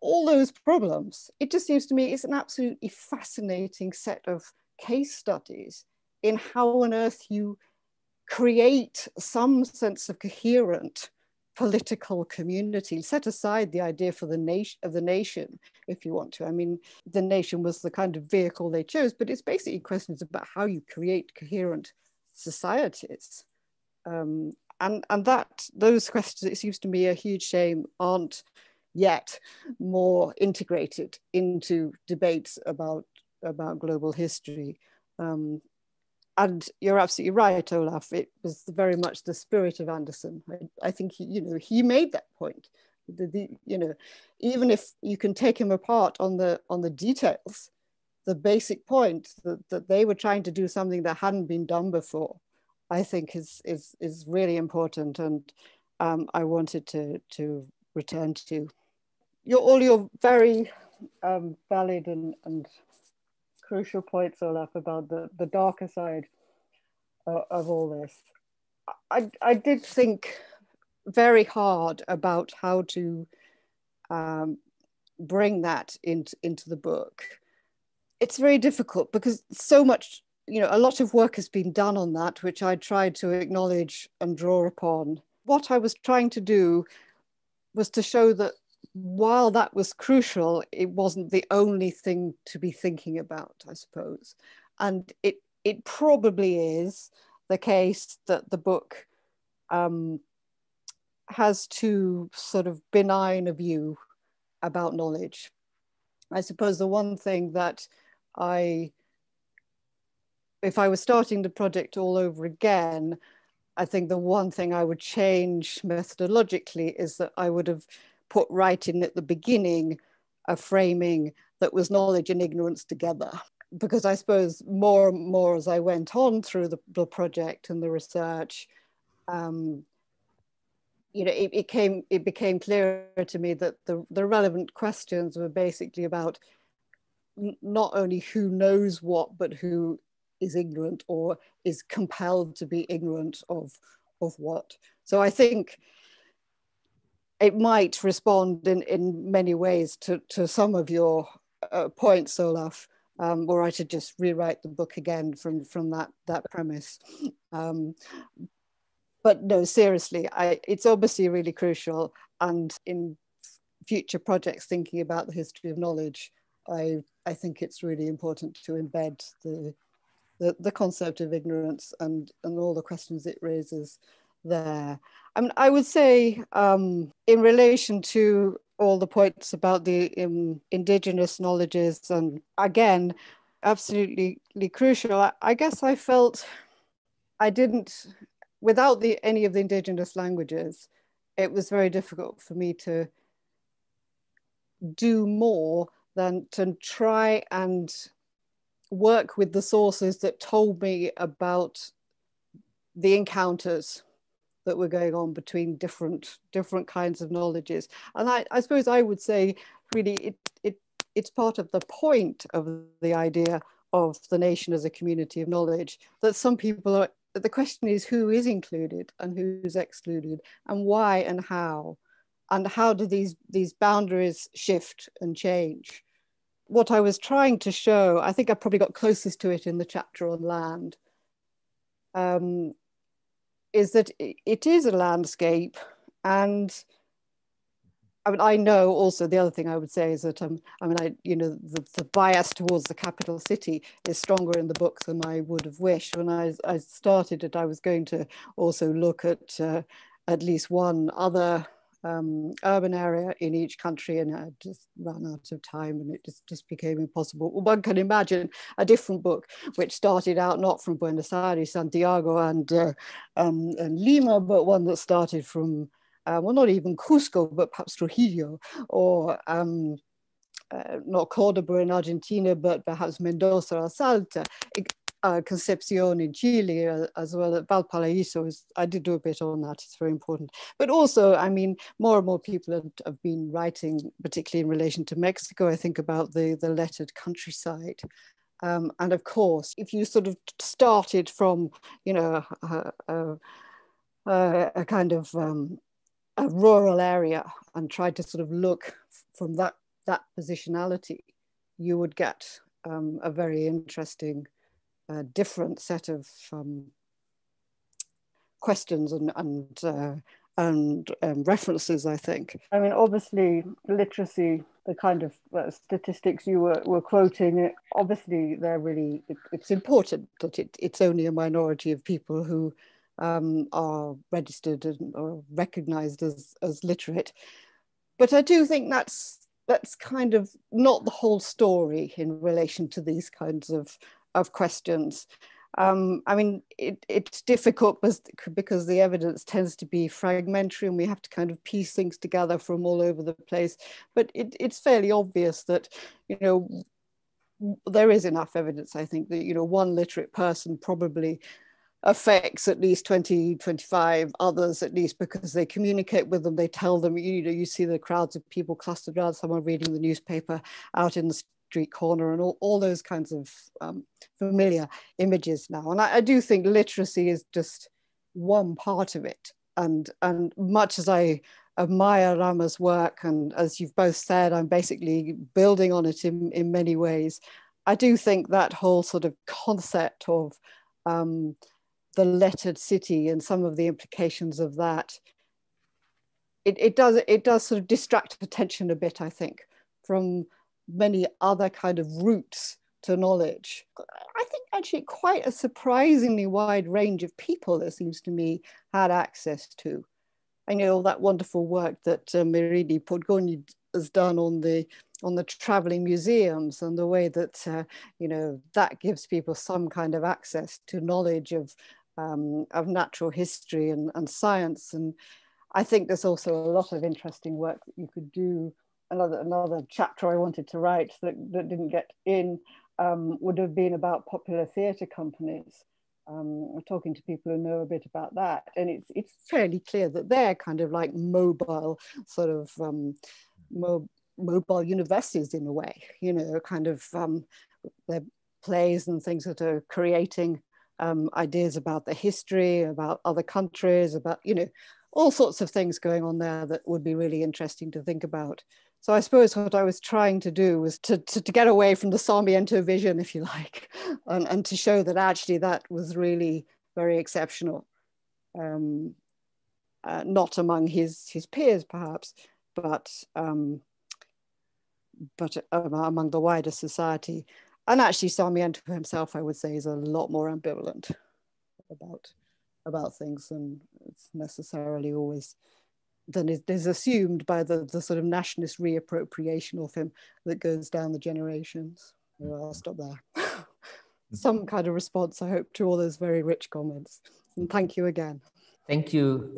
all those problems, it just seems to me it's an absolutely fascinating set of case studies in how on earth you create some sense of coherent political community. Set aside the idea for the nation, if you want to. I mean, the nation was the kind of vehicle they chose, but it's basically questions about how you create coherent societies. And that those questions, it seems to me a huge shame, aren't yet more integrated into debates about global history. And you're absolutely right, Olaf. It was very much the spirit of Anderson. I think he made that point. Even if you can take him apart on the details, the basic point that they were trying to do something that hadn't been done before, I think is really important. And I wanted to return to all your very valid and crucial points, Olaf, about the darker side of all this. I did think very hard about how to bring that into the book. it's very difficult because so much, a lot of work has been done on that, which I tried to acknowledge and draw upon. What I was trying to do was to show that while that was crucial, it wasn't the only thing to be thinking about, I suppose. And it probably is the case that the book has too sort of benign a view about knowledge. I suppose the one thing that if I was starting the project all over again, I think the one thing I would change methodologically is that I would have put right in at the beginning a framing that was knowledge and ignorance together. Because I suppose more and more as I went on through the project and the research, it became clearer to me that the relevant questions were basically about not only who knows what, but who is ignorant or is compelled to be ignorant of what. So I think it might respond in many ways to some of your points, Olaf, were I to just rewrite the book again from that premise. But no, seriously, it's obviously really crucial. And in future projects thinking about the history of knowledge, I think it's really important to embed the concept of ignorance and all the questions it raises there. I mean, I would say in relation to all the points about the indigenous knowledges, and again, absolutely crucial, I guess I felt I didn't, without any of the indigenous languages, it was very difficult for me to do more than to try and work with the sources that told me about the encounters that were going on between different kinds of knowledges. And I suppose I would say really it's part of the point of the idea of the nation as a community of knowledge, that some people are, the question is who is included and who's excluded and why and how do these boundaries shift and change. What I was trying to show, I think I probably got closest to it in the chapter on land, is that it is a landscape. And I mean, I know also the other thing I would say is that, the bias towards the capital city is stronger in the book than I would have wished. When I started it, I was going to also look at least one other urban area in each country, and I just ran out of time and it just became impossible. Well, one can imagine a different book which started out not from Buenos Aires, Santiago and Lima, but one that started from well, not even Cusco, but perhaps Trujillo, or not Cordoba in Argentina, but perhaps Mendoza or Salta, Concepcion in Chile, as well as Valparaiso. I did do a bit on that, it's very important. But also, I mean, more and more people have been writing, particularly in relation to Mexico, I think about the lettered countryside. And of course, if you sort of started from, a kind of a rural area and tried to sort of look from that positionality, you would get a very interesting different set of questions and references, I think. I mean, obviously, literacy, the kind of statistics you were quoting, obviously, it's important that it's only a minority of people who are registered or recognized as literate. But I do think that's kind of not the whole story in relation to these kinds of questions. I mean, it's difficult because the evidence tends to be fragmentary and we have to kind of piece things together from all over the place. But it's fairly obvious that, there is enough evidence, I think, that, one literate person probably affects at least 20, 25 others, at least, because they communicate with them, they tell them, you see the crowds of people clustered around someone reading the newspaper out in the street corner and all those kinds of familiar images now. And I do think literacy is just one part of it. And much as I admire Rama's work, and as you've both said, I'm basically building on it in many ways, I do think that whole sort of concept of the lettered city and some of the implications of that, it does sort of distract attention a bit, I think, from many other kind of routes to knowledge. I think actually quite a surprisingly wide range of people, it seems to me, had access to. I know all that wonderful work that Miridi Podgoni has done on the traveling museums and the way that you know, that gives people some kind of access to knowledge of natural history and science. And I think there's also a lot of interesting work that you could do. Another chapter I wanted to write that didn't get in would have been about popular theatre companies. Talking to people who know a bit about that, and it's fairly clear that they're kind of like mobile sort of mobile universities in a way, you know, kind of they're plays and things that are creating ideas about the history, about other countries, about, you know, all sorts of things going on there that would be really interesting to think about. So I suppose what I was trying to do was to get away from the Sarmiento vision, if you like, and to show that actually that was really very exceptional. Not among his peers, perhaps, but among the wider society. And actually Sarmiento himself, I would say, is a lot more ambivalent about things, and it's necessarily always than is assumed by the sort of nationalist reappropriation of him that goes down the generations. Well, I'll stop there. Some kind of response, I hope, to all those very rich comments. And thank you again. Thank you,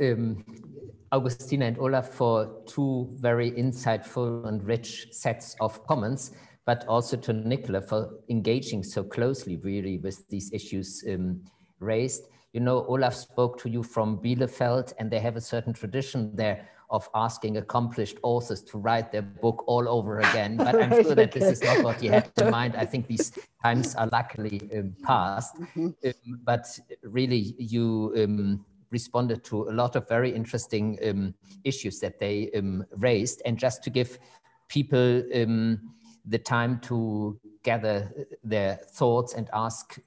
Agustina and Olaf, for two very insightful and rich sets of comments, but also to Nicola for engaging so closely really with these issues raised. You know, Olaf spoke to you from Bielefeld, and they have a certain tradition there of asking accomplished authors to write their book all over again. But I'm sure that this is not what he had in mind. I think these times are luckily past. But really, you responded to a lot of very interesting issues that they raised. And just to give people the time to gather their thoughts and ask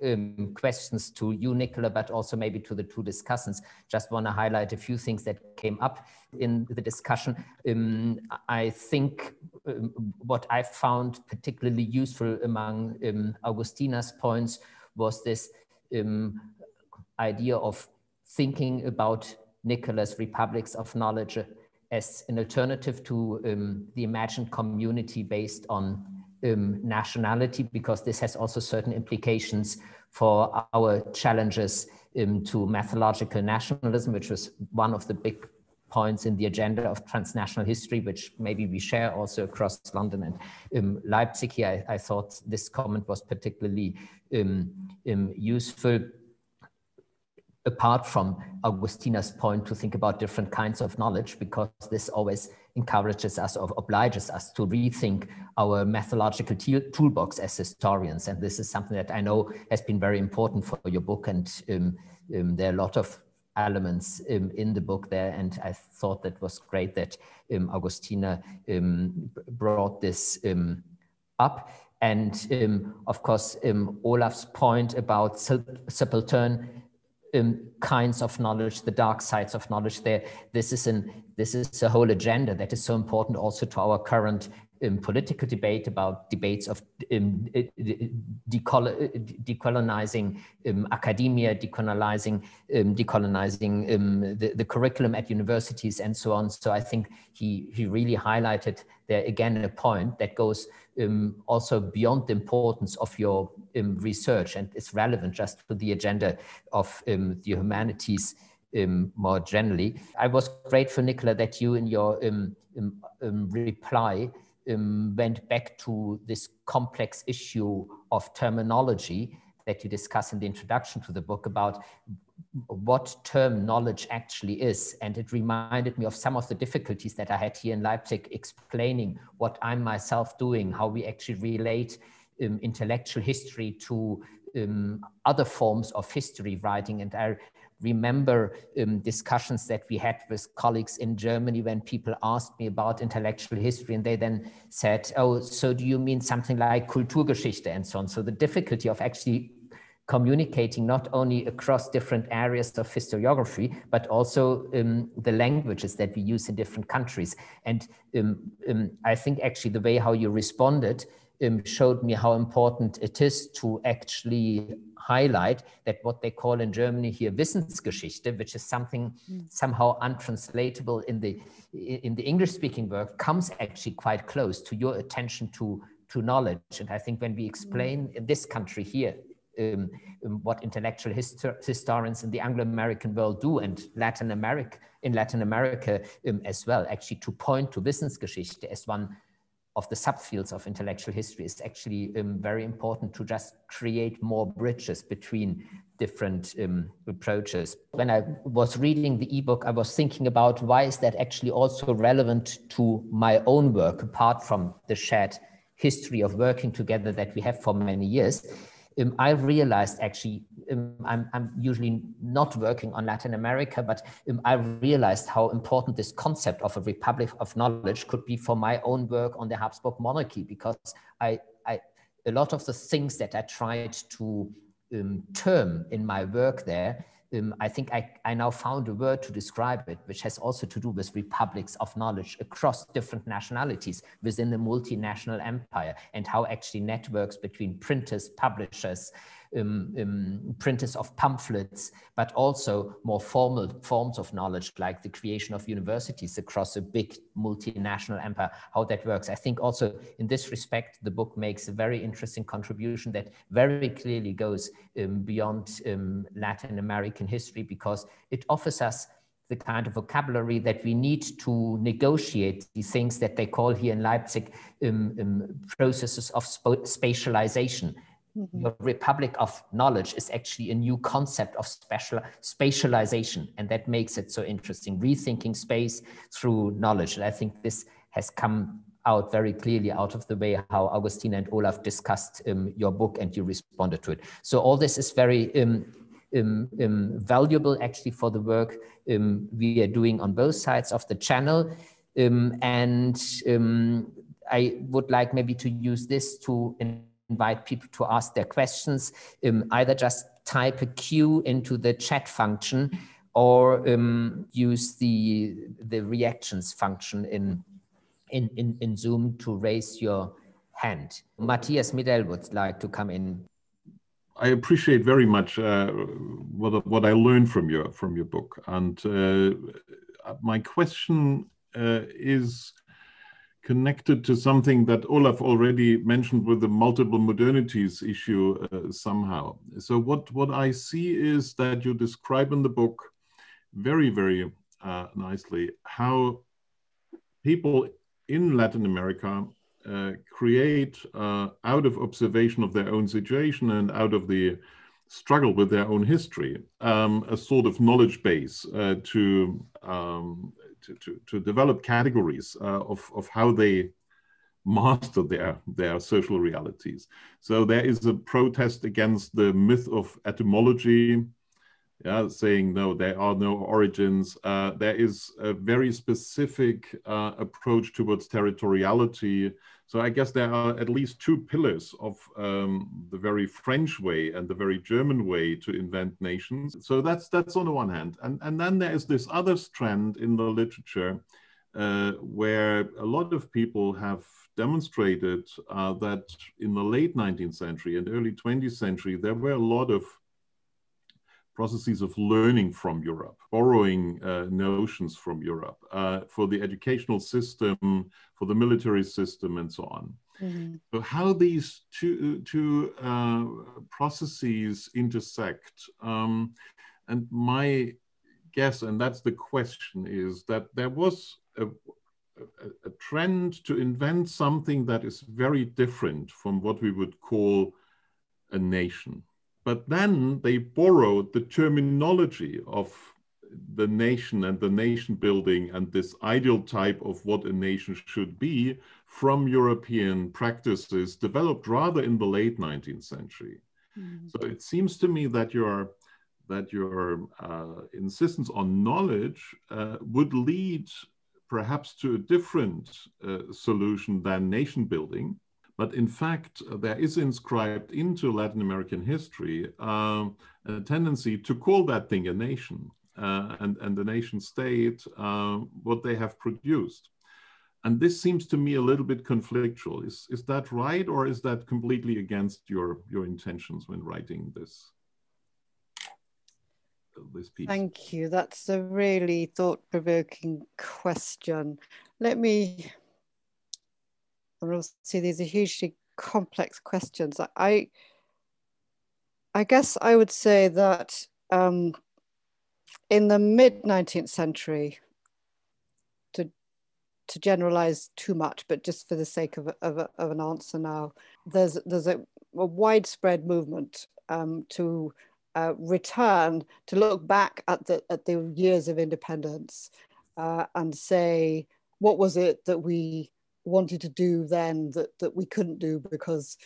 questions to you, Nicola, but also maybe to the two discussants. Just want to highlight a few things that came up in the discussion. I think what I found particularly useful among Agustina's points was this idea of thinking about Nicola's Republics of Knowledge as an alternative to the imagined community based on nationality, because this has also certain implications for our challenges to methodological nationalism, which was one of the big points in the agenda of transnational history, which maybe we share also across London and Leipzig here. I thought this comment was particularly useful. Apart from Agustina's point to think about different kinds of knowledge, because this always encourages us or obliges us to rethink our methodological toolbox as historians. And this is something that I know has been very important for your book. And there are a lot of elements in the book there. And I thought that was great that Agustina brought this up. And of course, Olaf's point about subaltern kinds of knowledge, the dark sides of knowledge there. This is a whole agenda that is so important also to our current political debate about debates of decolonizing academia, decolonizing the curriculum at universities and so on. So I think he really highlighted there again a point that goes also beyond the importance of your research and is relevant just to the agenda of the humanities more generally. I was grateful, Nicola, that you in your reply went back to this complex issue of terminology that you discuss in the introduction to the book about what term knowledge actually is. And it reminded me of some of the difficulties that I had here in Leipzig explaining what I'm myself doing, how we actually relate intellectual history to other forms of history writing. And I remember discussions that we had with colleagues in Germany when people asked me about intellectual history, and they then said, oh, so do you mean something like Kulturgeschichte and so on? So the difficulty of actually communicating not only across different areas of historiography, but also the languages that we use in different countries. And I think actually the way how you responded showed me how important it is to actually highlight that what they call in Germany here Wissensgeschichte, which is something somehow untranslatable in the English-speaking world, comes actually quite close to your attention to knowledge. And I think when we explain in this country here what intellectual historians in the Anglo-American world do, and in Latin America as well, actually to point to Wissensgeschichte as one of the subfields of intellectual history is actually very important to just create more bridges between different approaches. When I was reading the ebook, I was thinking about why is that actually also relevant to my own work, apart from the shared history of working together that we have for many years. I realized actually, I'm usually not working on Latin America, but I realized how important this concept of a republic of knowledge could be for my own work on the Habsburg monarchy, because a lot of the things that I tried to term in my work there, I think I now found a word to describe it, which has also to do with republics of knowledge across different nationalities within a multinational empire, and how actually networks between printers, publishers, printers of pamphlets, but also more formal forms of knowledge like the creation of universities across a big multinational empire, how that works. I think also in this respect, the book makes a very interesting contribution that very clearly goes beyond Latin American history, because it offers us the kind of vocabulary that we need to negotiate the things that they call here in Leipzig processes of spatialization. The republic of knowledge is actually a new concept of spatialization, and that makes it so interesting, rethinking space through knowledge. And I think this has come out very clearly out of the way how Agustina and Olaf discussed your book, and you responded to it. So all this is very valuable actually for the work we are doing on both sides of the channel. I would like maybe to use this to invite people to ask their questions, either just type a Q into the chat function, or use the reactions function in Zoom to raise your hand. Matthias Midel would like to come in. I appreciate very much what I learned from your book, and my question is connected to something that Olaf already mentioned with the multiple modernities issue somehow. So what I see is that you describe in the book very, very nicely how people in Latin America create out of observation of their own situation and out of the struggle with their own history, a sort of knowledge base to develop categories of how they master their social realities. So there is a protest against the myth of etymology, saying no, there are no origins. There is a very specific approach towards territoriality. So I guess there are at least two pillars of the very French way and the very German way to invent nations. So that's on the one hand. And then there is this other strand in the literature where a lot of people have demonstrated that in the late 19th century and early 20th century, there were a lot of processes of learning from Europe, borrowing notions from Europe for the educational system, for the military system, and so on. Mm-hmm. So how these two processes intersect, and my guess, and that's the question, is that there was a trend to invent something that is very different from what we would call a nation. But then they borrowed the terminology of the nation and the nation building and this ideal type of what a nation should be from European practices developed rather in the late 19th century. Mm-hmm. So it seems to me that you're that your insistence on knowledge would lead perhaps to a different solution than nation building. But in fact, there is inscribed into Latin American history a tendency to call that thing a nation and the nation state what they have produced. And this seems to me a little bit conflictual. Is that right, or is that completely against your intentions when writing this piece? Thank you. That's a really thought-provoking question. Let me, see, these are hugely complex questions. I guess I would say that in the mid-19th century, to generalize too much, but just for the sake of an answer now, there's a widespread movement to return, to look back at the years of independence and say, what was it that we wanted to do then that we couldn't do because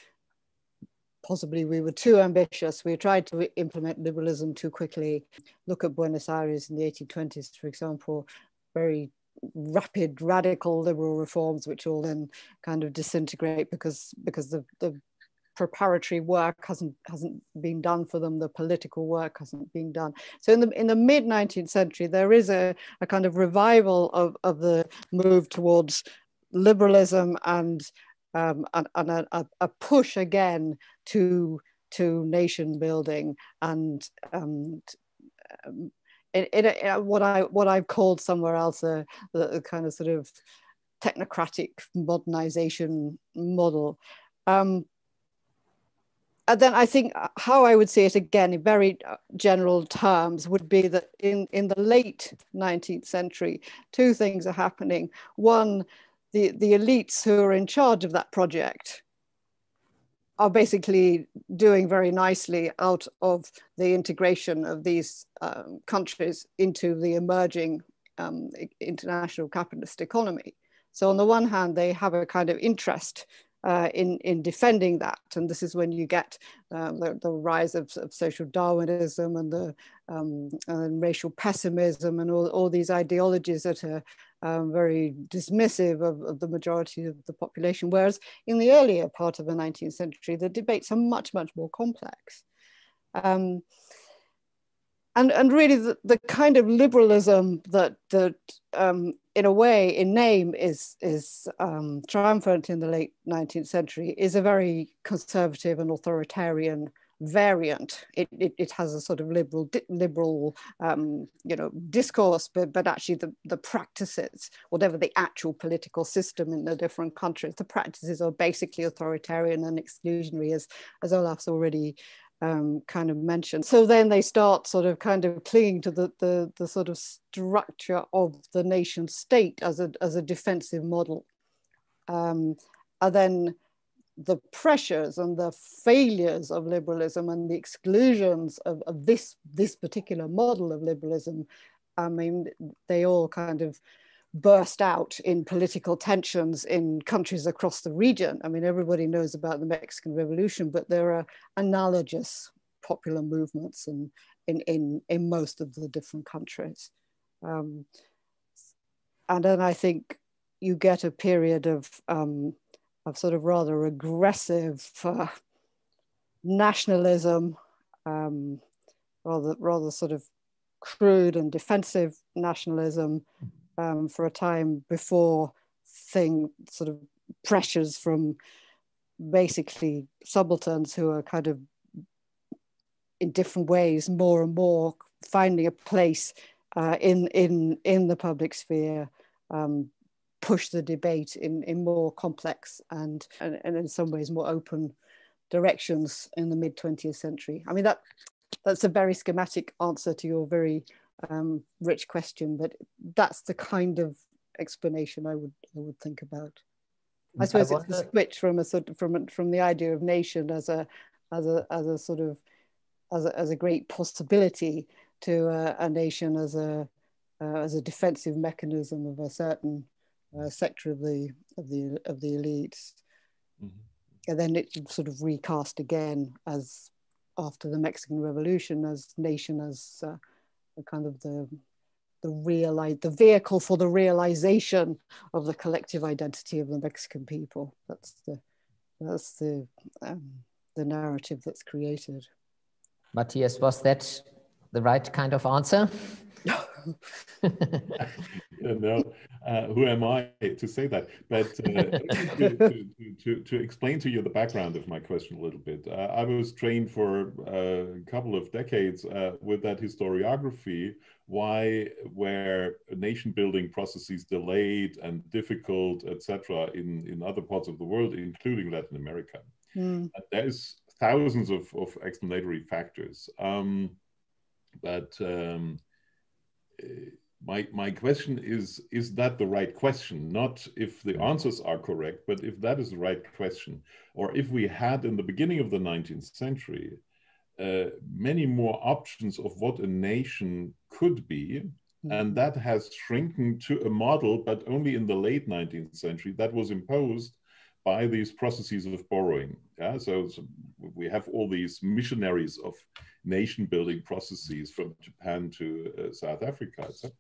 possibly we were too ambitious. We tried to implement liberalism too quickly. Look at Buenos Aires in the 1820s, for example, very rapid, radical liberal reforms, which all then kind of disintegrate because the preparatory work hasn't been done for them, the political work hasn't been done. So in the mid-19th century, there is a kind of revival of the move towards liberalism and a push again to nation building and in what I've called somewhere else a kind of sort of technocratic modernization model. And then I think how I would say it again in very general terms would be that in the late 19th century, two things are happening. One, the elites who are in charge of that project are basically doing very nicely out of the integration of these countries into the emerging international capitalist economy. So on the one hand, they have a kind of interest in defending that. And this is when you get the rise of social Darwinism and and racial pessimism and all these ideologies that are very dismissive of the majority of the population. Whereas in the earlier part of the 19th century, the debates are much, much more complex. And really the kind of liberalism that in a way, in name, is triumphant in the late 19th century is a very conservative and authoritarian variant. It has a sort of liberal discourse, but actually the practices, whatever the actual political system in the different countries, the practices are basically authoritarian and exclusionary, as Olaf's already kind of mentioned. So then they start sort of kind of clinging to the sort of structure of the nation state as a defensive model. And then the pressures and the failures of liberalism and the exclusions of this particular model of liberalism, I mean, they all kind of burst out in political tensions in countries across the region. I mean, everybody knows about the Mexican Revolution, but there are analogous popular movements in most of the different countries. And then I think you get a period of sort of rather aggressive nationalism, rather sort of crude and defensive nationalism, for a time before sort of pressures from basically subalterns who are kind of in different ways more and more finding a place in the public sphere, push the debate in more complex and in some ways more open directions in the mid-20th century. I mean, that's a very schematic answer to your very rich question, but that's the kind of explanation I would think about. I suppose it's a switch from from the idea of nation as a great possibility to a nation as a defensive mechanism of a certain sector of the elites. Mm-hmm. And then it's sort of recast again as after the Mexican Revolution as nation as a kind of the vehicle for the realization of the collective identity of the Mexican people. That's the narrative that's created. Matthias, was that the right kind of answer? No, who am I to say that? But to explain to you the background of my question a little bit, I was trained for a couple of decades with that historiography. Why were nation building processes delayed and difficult, etc., in other parts of the world, including Latin America? Mm. There is thousands of explanatory factors, my question is that the right question? Not if the answers are correct, but if that is the right question. Or if we had in the beginning of the 19th century, many more options of what a nation could be, and that has shrunken to a model, but only in the late 19th century, that was imposed by these processes of borrowing. Yeah? So we have all these missionaries of nation building processes from Japan to South Africa, etc.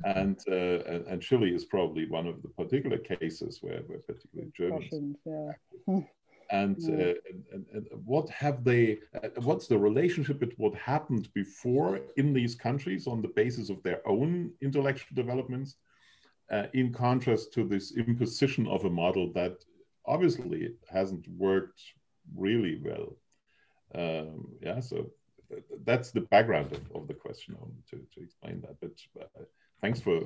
And Chile is probably one of the particular cases where particularly Germans. And what have they? What's the relationship with what happened before in these countries on the basis of their own intellectual developments, in contrast to this imposition of a model that obviously hasn't worked really well? Yeah, so that's the background of the question to explain that. But thanks for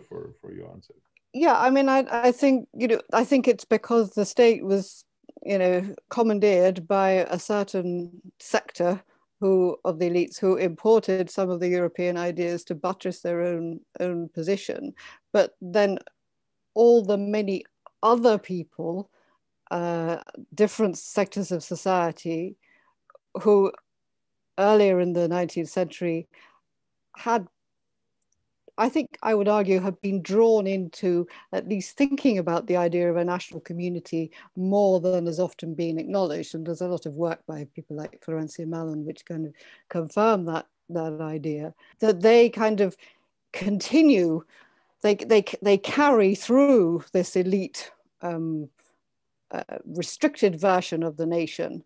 your answer. Yeah, I mean, I think I think it's because the state was commandeered by a certain sector of the elites who imported some of the European ideas to buttress their own position, but then all the many other people, different sectors of society, who earlier in the 19th century had, I think I would argue, have been drawn into at least thinking about the idea of a national community more than has often been acknowledged. And there's a lot of work by people like Florencia Mellon which kind of confirm that idea, that they kind of continue, they carry through this elite restricted version of the nation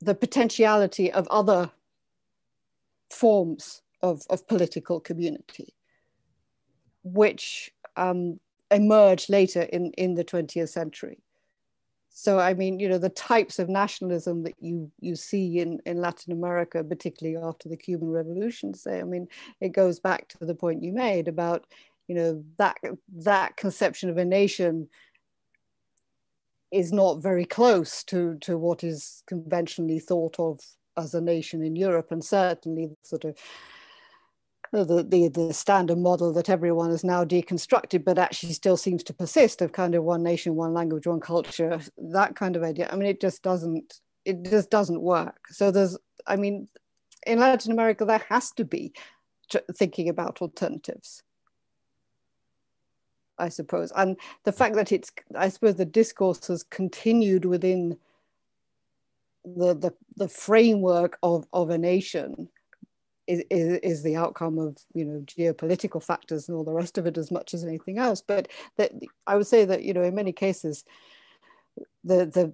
the potentiality of other forms of political community, which emerged later in the 20th century. So, I mean, the types of nationalism that you see in Latin America, particularly after the Cuban Revolution, say, I mean, it goes back to the point you made about, that conception of a nation is not very close to what is conventionally thought of as a nation in Europe, and certainly sort of the standard model that everyone has now deconstructed, but actually still seems to persist, of kind of one nation, one language, one culture, that kind of idea. I mean, it just doesn't work. So I mean, in Latin America, there has to be thinking about alternatives, I suppose. And the fact that I suppose the discourse has continued within the framework of a nation is the outcome of geopolitical factors and all the rest of it, as much as anything else. But I would say that in many cases the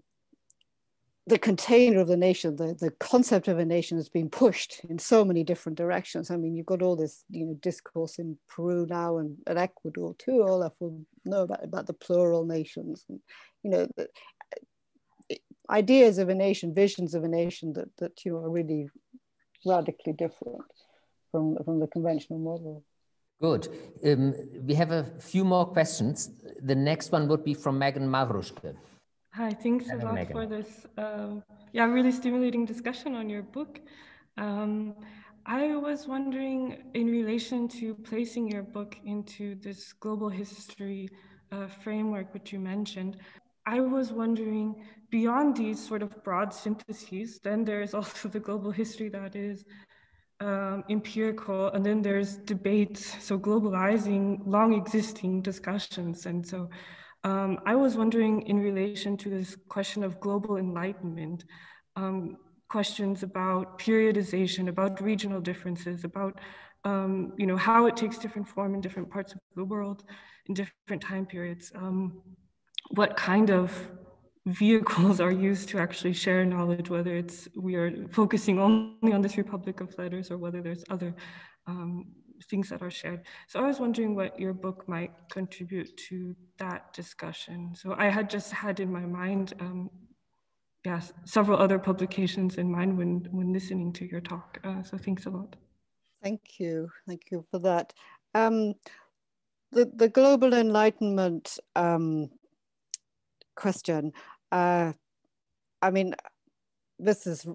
container of the nation, the concept of a nation has been pushed in so many different directions. I mean, you've got all this discourse in Peru now and Ecuador too. Olaf will know about the plural nations, and the ideas of a nation, visions of a nation that are really radically different from the conventional model. Good. We have a few more questions. The next one would be from Megan Mavrushke. Hi, thanks a lot for this really stimulating discussion on your book. I was wondering, in relation to placing your book into this global history framework which you mentioned, I was wondering, beyond these sort of broad syntheses, then there's also the global history that is empirical, and then there's debates, so globalizing long existing discussions. And so I was wondering, in relation to this question of global enlightenment, questions about periodization, about regional differences, about you know, how it takes different form in different parts of the world in different time periods. What kind of vehicles are used to actually share knowledge, whether it's we are focusing only on this Republic of Letters or whether there's other things that are shared. So I was wondering what your book might contribute to that discussion. So I had just had in my mind, yes, several other publications in mind when listening to your talk. So thanks a lot. Thank you for that. The global enlightenment question. I mean, this is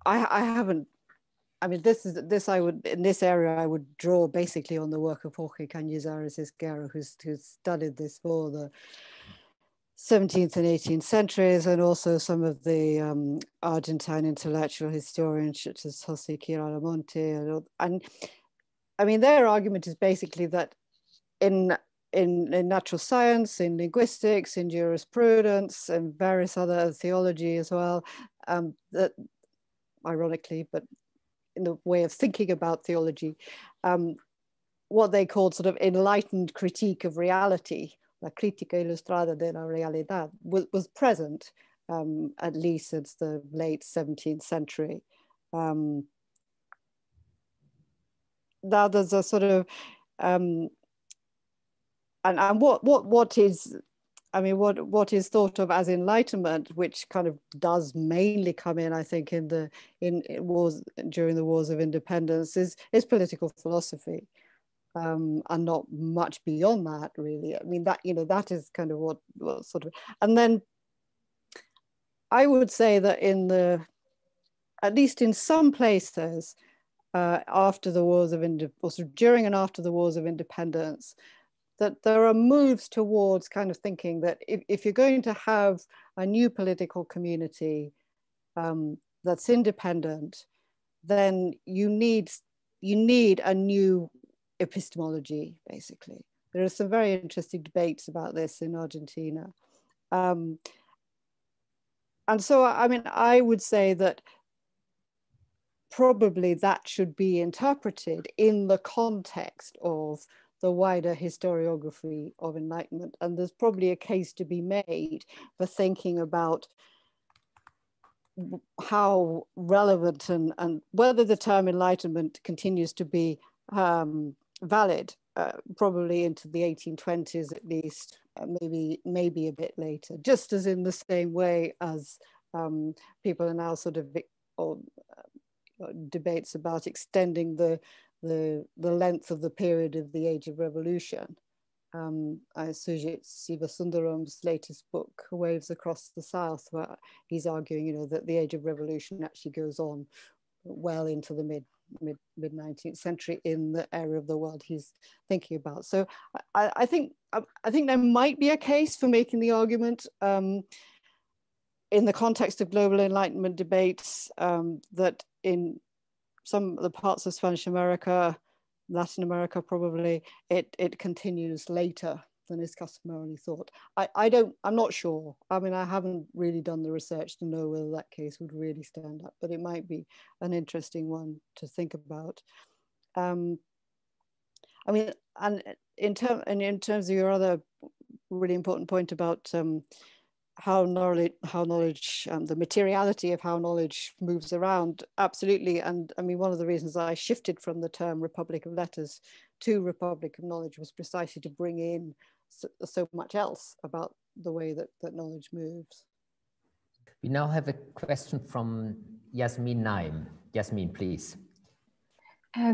I haven't. I mean, this I would in this area I would draw basically on the work of Jorge Cañizares Esguerra, who's studied this for the 17th and 18th centuries, and also some of the Argentine intellectual historians such as Jose Quiralamonte. And I mean, their argument is basically that in natural science, in linguistics, in jurisprudence, and various other theology as well, that ironically, but in the way of thinking about theology, what they called sort of enlightened critique of reality, la crítica ilustrada de la realidad, was present at least since the late 17th century. Now there's a sort of, and what is, I mean, what is thought of as enlightenment, which kind of does mainly come in, I think, in wars during the wars of independence, is political philosophy, and not much beyond that, really. I mean, that, you know, that is kind of what sort of, and then I would say that at least in some places, after the wars of independence, or during and after the wars of independence, that there are moves towards kind of thinking that if you're going to have a new political community that's independent, then you need a new epistemology, basically. There are some very interesting debates about this in Argentina. And so, I mean, I would say that probably that should be interpreted in the context of the wider historiography of Enlightenment. And there's probably a case to be made for thinking about how relevant and whether the term Enlightenment continues to be valid, probably into the 1820s at least, maybe a bit later, just as in the same way as people are now sort of debates about extending the length of the period of the Age of Revolution. Sujit Sivasundaram's latest book, Waves Across the South, where he's arguing, you know, that the Age of Revolution actually goes on well into the mid 19th century in the area of the world he's thinking about. So I think there might be a case for making the argument in the context of global Enlightenment debates that in some of the parts of Spanish America, Latin America probably, it continues later than is customarily thought. I'm not sure. I mean, I haven't really done the research to know whether that case would really stand up, but it might be an interesting one to think about. I mean, and in terms of your other really important point about how knowledge, the materiality of how knowledge moves around, absolutely. And I mean, one of the reasons I shifted from the term Republic of Letters to Republic of Knowledge was precisely to bring in so much else about the way that knowledge moves. We now have a question from Yasmin Naim. Yasmin, please.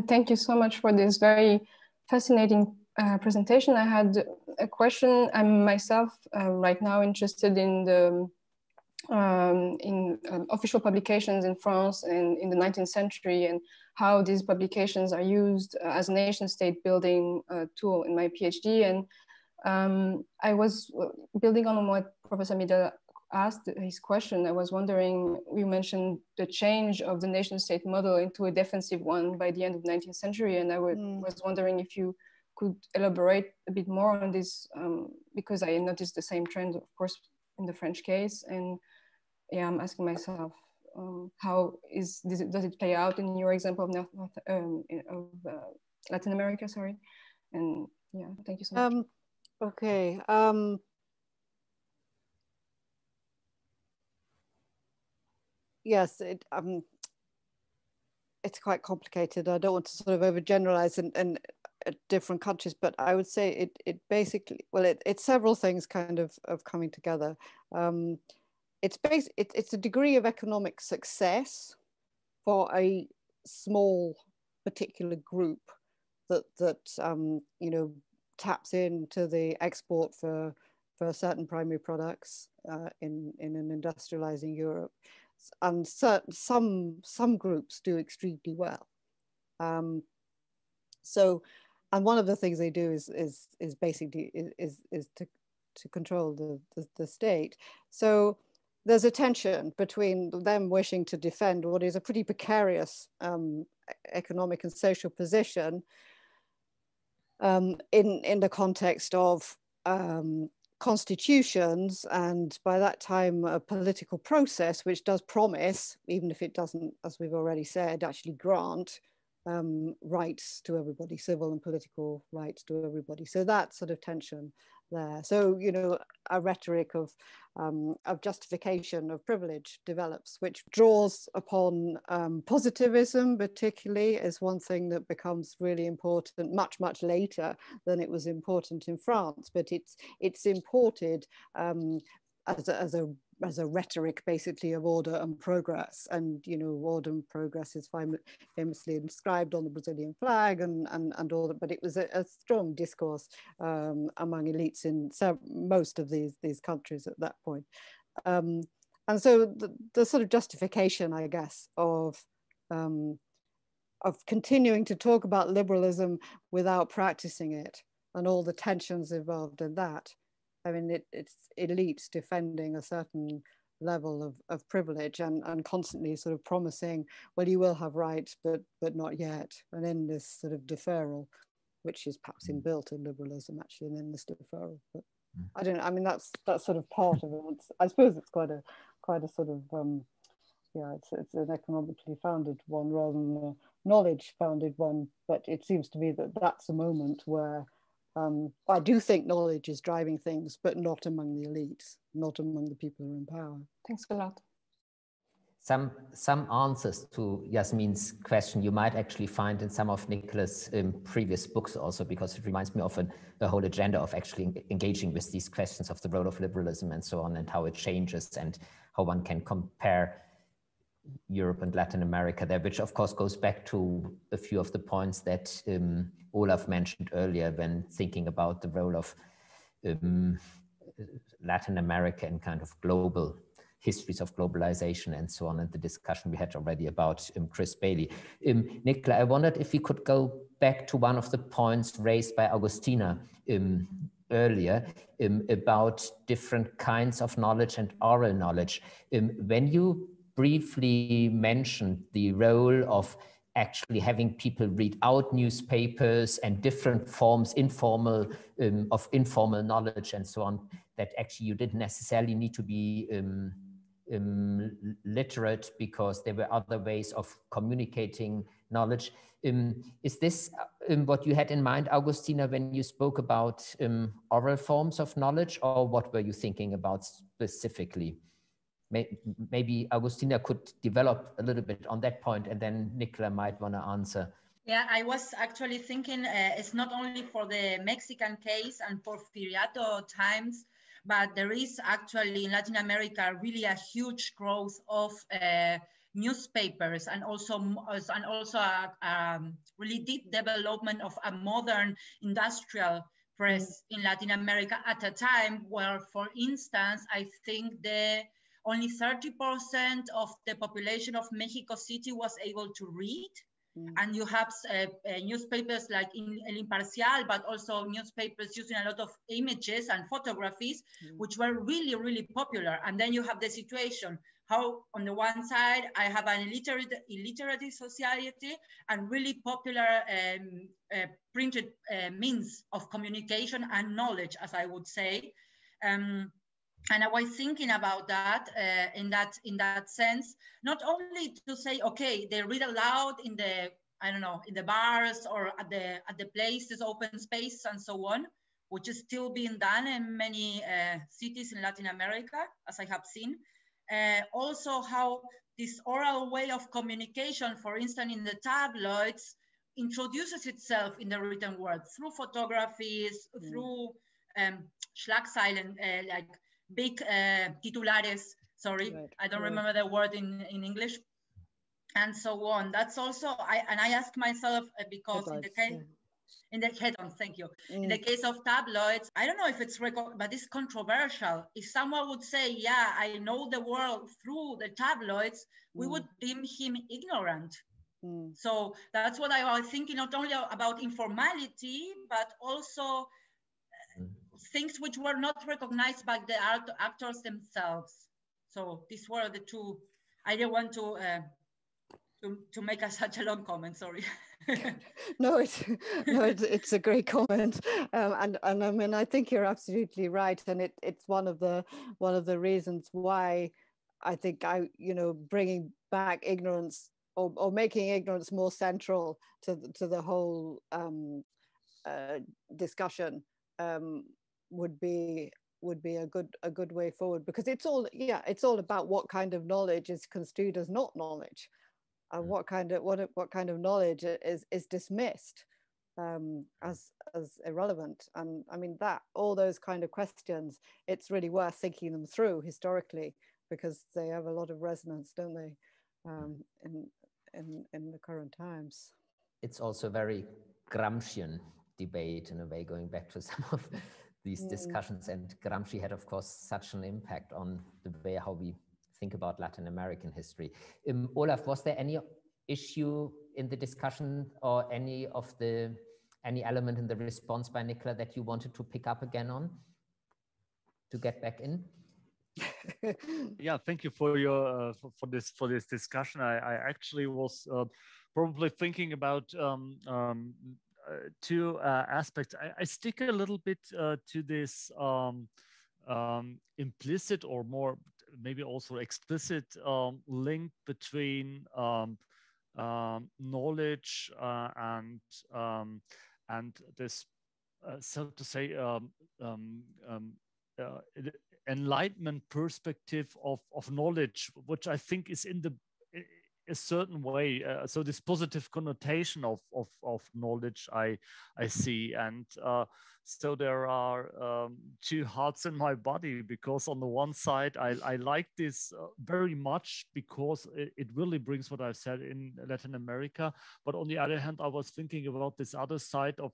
Thank you so much for this very fascinating presentation. I had a question. I'm myself right now interested in the official publications in France and in the 19th century, and how these publications are used as a nation state building tool in my PhD. And I was building on what Professor Miller asked his question. I was wondering, you mentioned the change of the nation state model into a defensive one by the end of the 19th century. And I was wondering if you could elaborate a bit more on this, because I noticed the same trend, of course, in the French case. And yeah, I'm asking myself how does it play out in your example of Latin America? Sorry, and yeah, thank you so much. Okay. Yes, it's quite complicated. I don't want to sort of overgeneralize in different countries, but I would say it basically, well, it's several things kind of coming together. It's a degree of economic success for a small particular group that you know, taps into the export for certain primary products in an industrializing Europe. And some groups do extremely well. So, and one of the things they do is basically to control the state. So there's a tension between them wishing to defend what is a pretty precarious economic and social position in the context of constitutions, and by that time a political process which does promise, even if it doesn't, as we've already said, actually grant rights to everybody, civil and political rights to everybody. So that sort of tension there. So, you know, a rhetoric of justification of privilege develops, which draws upon positivism, particularly, as one thing that becomes really important much later than it was important in France. But it's imported as a rhetoric, basically, of order and progress. And, you know, order and progress is famously inscribed on the Brazilian flag and all that, but it was a strong discourse among elites in most of these countries at that point. And so the sort of justification, I guess, of continuing to talk about liberalism without practicing it, and all the tensions involved in that. I mean, it's elites defending a certain level of privilege and constantly sort of promising, well, you will have rights, but not yet. And then this sort of deferral, which is perhaps inbuilt in liberalism, actually, and then this deferral. But I don't know. I mean, that's sort of part of it. I suppose it's quite a sort of yeah, it's an economically founded one rather than a knowledge founded one. But it seems to me that that's a moment where I do think knowledge is driving things, but not among the elites, not among the people who are in power. Thanks a lot. Some answers to Yasmin's question you might actually find in some of Nicola's previous books also, because it reminds me of a whole agenda of actually engaging with these questions of the role of liberalism and so on, and how it changes and how one can compare Europe and Latin America there, which of course goes back to a few of the points that Olaf mentioned earlier when thinking about the role of Latin America in kind of global histories of globalization and so on, and the discussion we had already about Chris Bailey. Nicola, I wondered if we could go back to one of the points raised by Agustina earlier about different kinds of knowledge and oral knowledge. When you briefly mentioned the role of actually having people read out newspapers and different forms, informal knowledge and so on, that actually you didn't necessarily need to be literate because there were other ways of communicating knowledge. Is this what you had in mind, Agustina, when you spoke about oral forms of knowledge, or what were you thinking about specifically? Maybe Agustina could develop a little bit on that point, and then Nicola might want to answer. Yeah, I was actually thinking it's not only for the Mexican case and Porfiriato times, but there is actually in Latin America really a huge growth of newspapers, and also a really deep development of a modern industrial press in Latin America at a time where, for instance, I think only 30% of the population of Mexico City was able to read. And you have newspapers like El Imparcial, but also newspapers using a lot of images and photographies, which were really, really popular. And then you have the situation, how on the one side, I have an illiterate society and really popular printed means of communication and knowledge, as I would say. And I was thinking about that in that sense, not only to say, okay, they read aloud in the, I don't know, in the bars or at the places, open space and so on, which is still being done in many cities in Latin America, as I have seen. Also how this oral way of communication, for instance, in the tabloids, introduces itself in the written word through photographies, through Schlagzeilen, like big titulares, sorry, right. I don't remember the word in English, and so on. That's also, I ask myself, because in the case, in the head-on, thank you. In the case of tabloids, I don't know if it's but it's controversial. If someone would say, yeah, I know the world through the tabloids, we would deem him ignorant. So that's what I was thinking, not only about informality, but also things which were not recognized by the actors themselves. So these were the two. I didn't want to make such a long comment. Sorry. No, it's a great comment, and I mean, I think you're absolutely right, and it's one of the reasons why I think bringing back ignorance or making ignorance more central to the whole discussion would be a good way forward, because it's all about what kind of knowledge is construed as not knowledge, and what kind of knowledge is dismissed as irrelevant. And I mean, that all those kind of questions, it's really worth thinking them through historically, because they have a lot of resonance, don't they, in the current times. It's also a very Gramscian debate in a way, going back to some of these discussions. And Gramsci had, of course, such an impact on the way how we think about Latin American history. Olaf, was there any issue in the discussion or any element in the response by Nicola that you wanted to pick up again on to get back in? Yeah, thank you for your for this discussion. I actually was probably thinking about two aspects. I stick a little bit to this implicit or more maybe also explicit link between knowledge and this so to say enlightenment perspective of knowledge, which I think is in a certain way, so this positive connotation of knowledge I see, and so there are two hearts in my body, because on the one side I like this very much because it really brings what I've said in Latin America, but on the other hand I was thinking about this other side of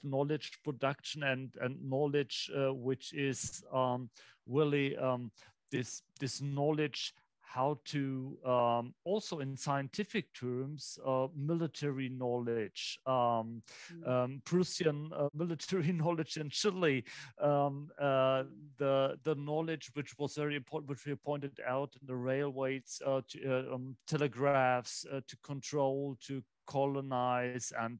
knowledge production and knowledge which is really this knowledge how to also in scientific terms, military knowledge, Prussian military knowledge in Chile, the knowledge which was very important, which we pointed out in the railways, telegraphs, to control, to colonize, and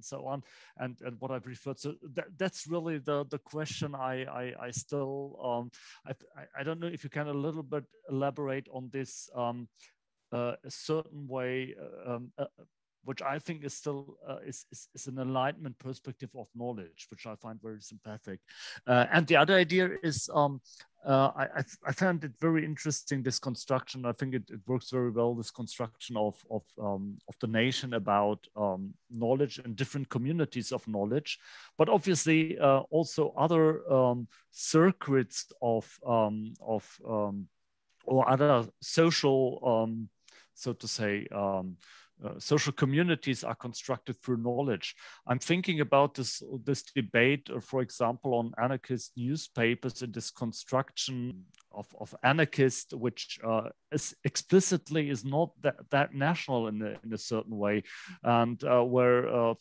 so on, and what I've referred to. That's really the question I still I don't know if you can a little bit elaborate on this a certain way, which I think is still is an enlightenment perspective of knowledge, which I find very sympathetic. And the other idea is I found it very interesting, this construction. I think it works very well, this construction of the nation about knowledge and different communities of knowledge, but obviously also other circuits of or other social, so to say, social communities are constructed through knowledge. I'm thinking about this debate, for example, on anarchist newspapers and this construction of anarchist, which is explicitly is not that national in a certain way, and where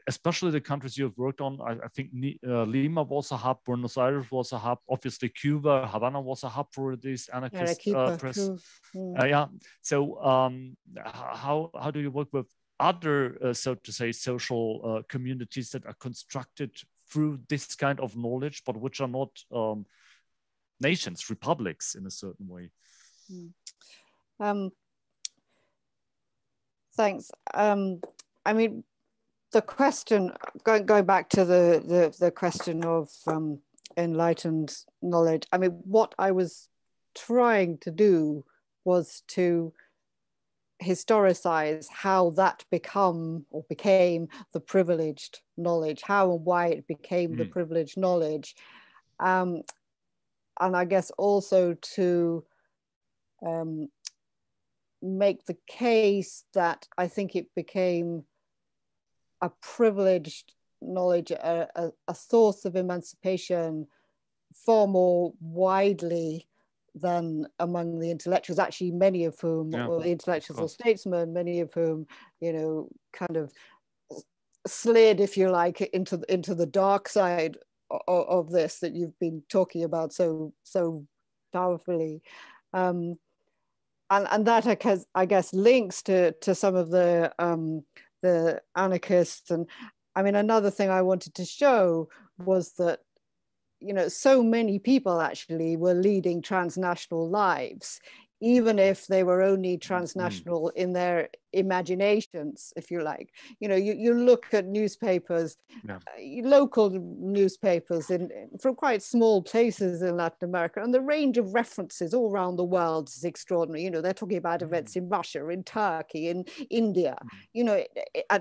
especially the countries you have worked on, I think Lima was a hub, Buenos Aires was a hub, obviously Cuba, Havana was a hub for this anarchist press. Yeah. So how do you work with other, so to say, social communities that are constructed through this kind of knowledge, but which are not nations, republics in a certain way. Thanks. I mean, the question, going back to the question of enlightened knowledge, I mean, what I was trying to do was to historicize how that became the privileged knowledge, how and why it became the privileged knowledge. And I guess also to make the case that I think it became a privileged knowledge, a source of emancipation far more widely than among the intellectuals, actually many of whom, or intellectuals or statesmen, many of whom, you know, kind of slid, if you like, into the dark side of this that you've been talking about so powerfully. And that, I guess, links to some of the anarchists. And I mean, another thing I wanted to show was that, you know, so many people actually were leading transnational lives, even if they were only transnational in their imaginations, if you like. You know, you look at newspapers, local newspapers from quite small places in Latin America, and the range of references all around the world is extraordinary. You know, they're talking about events in Russia, in Turkey, in India, you know,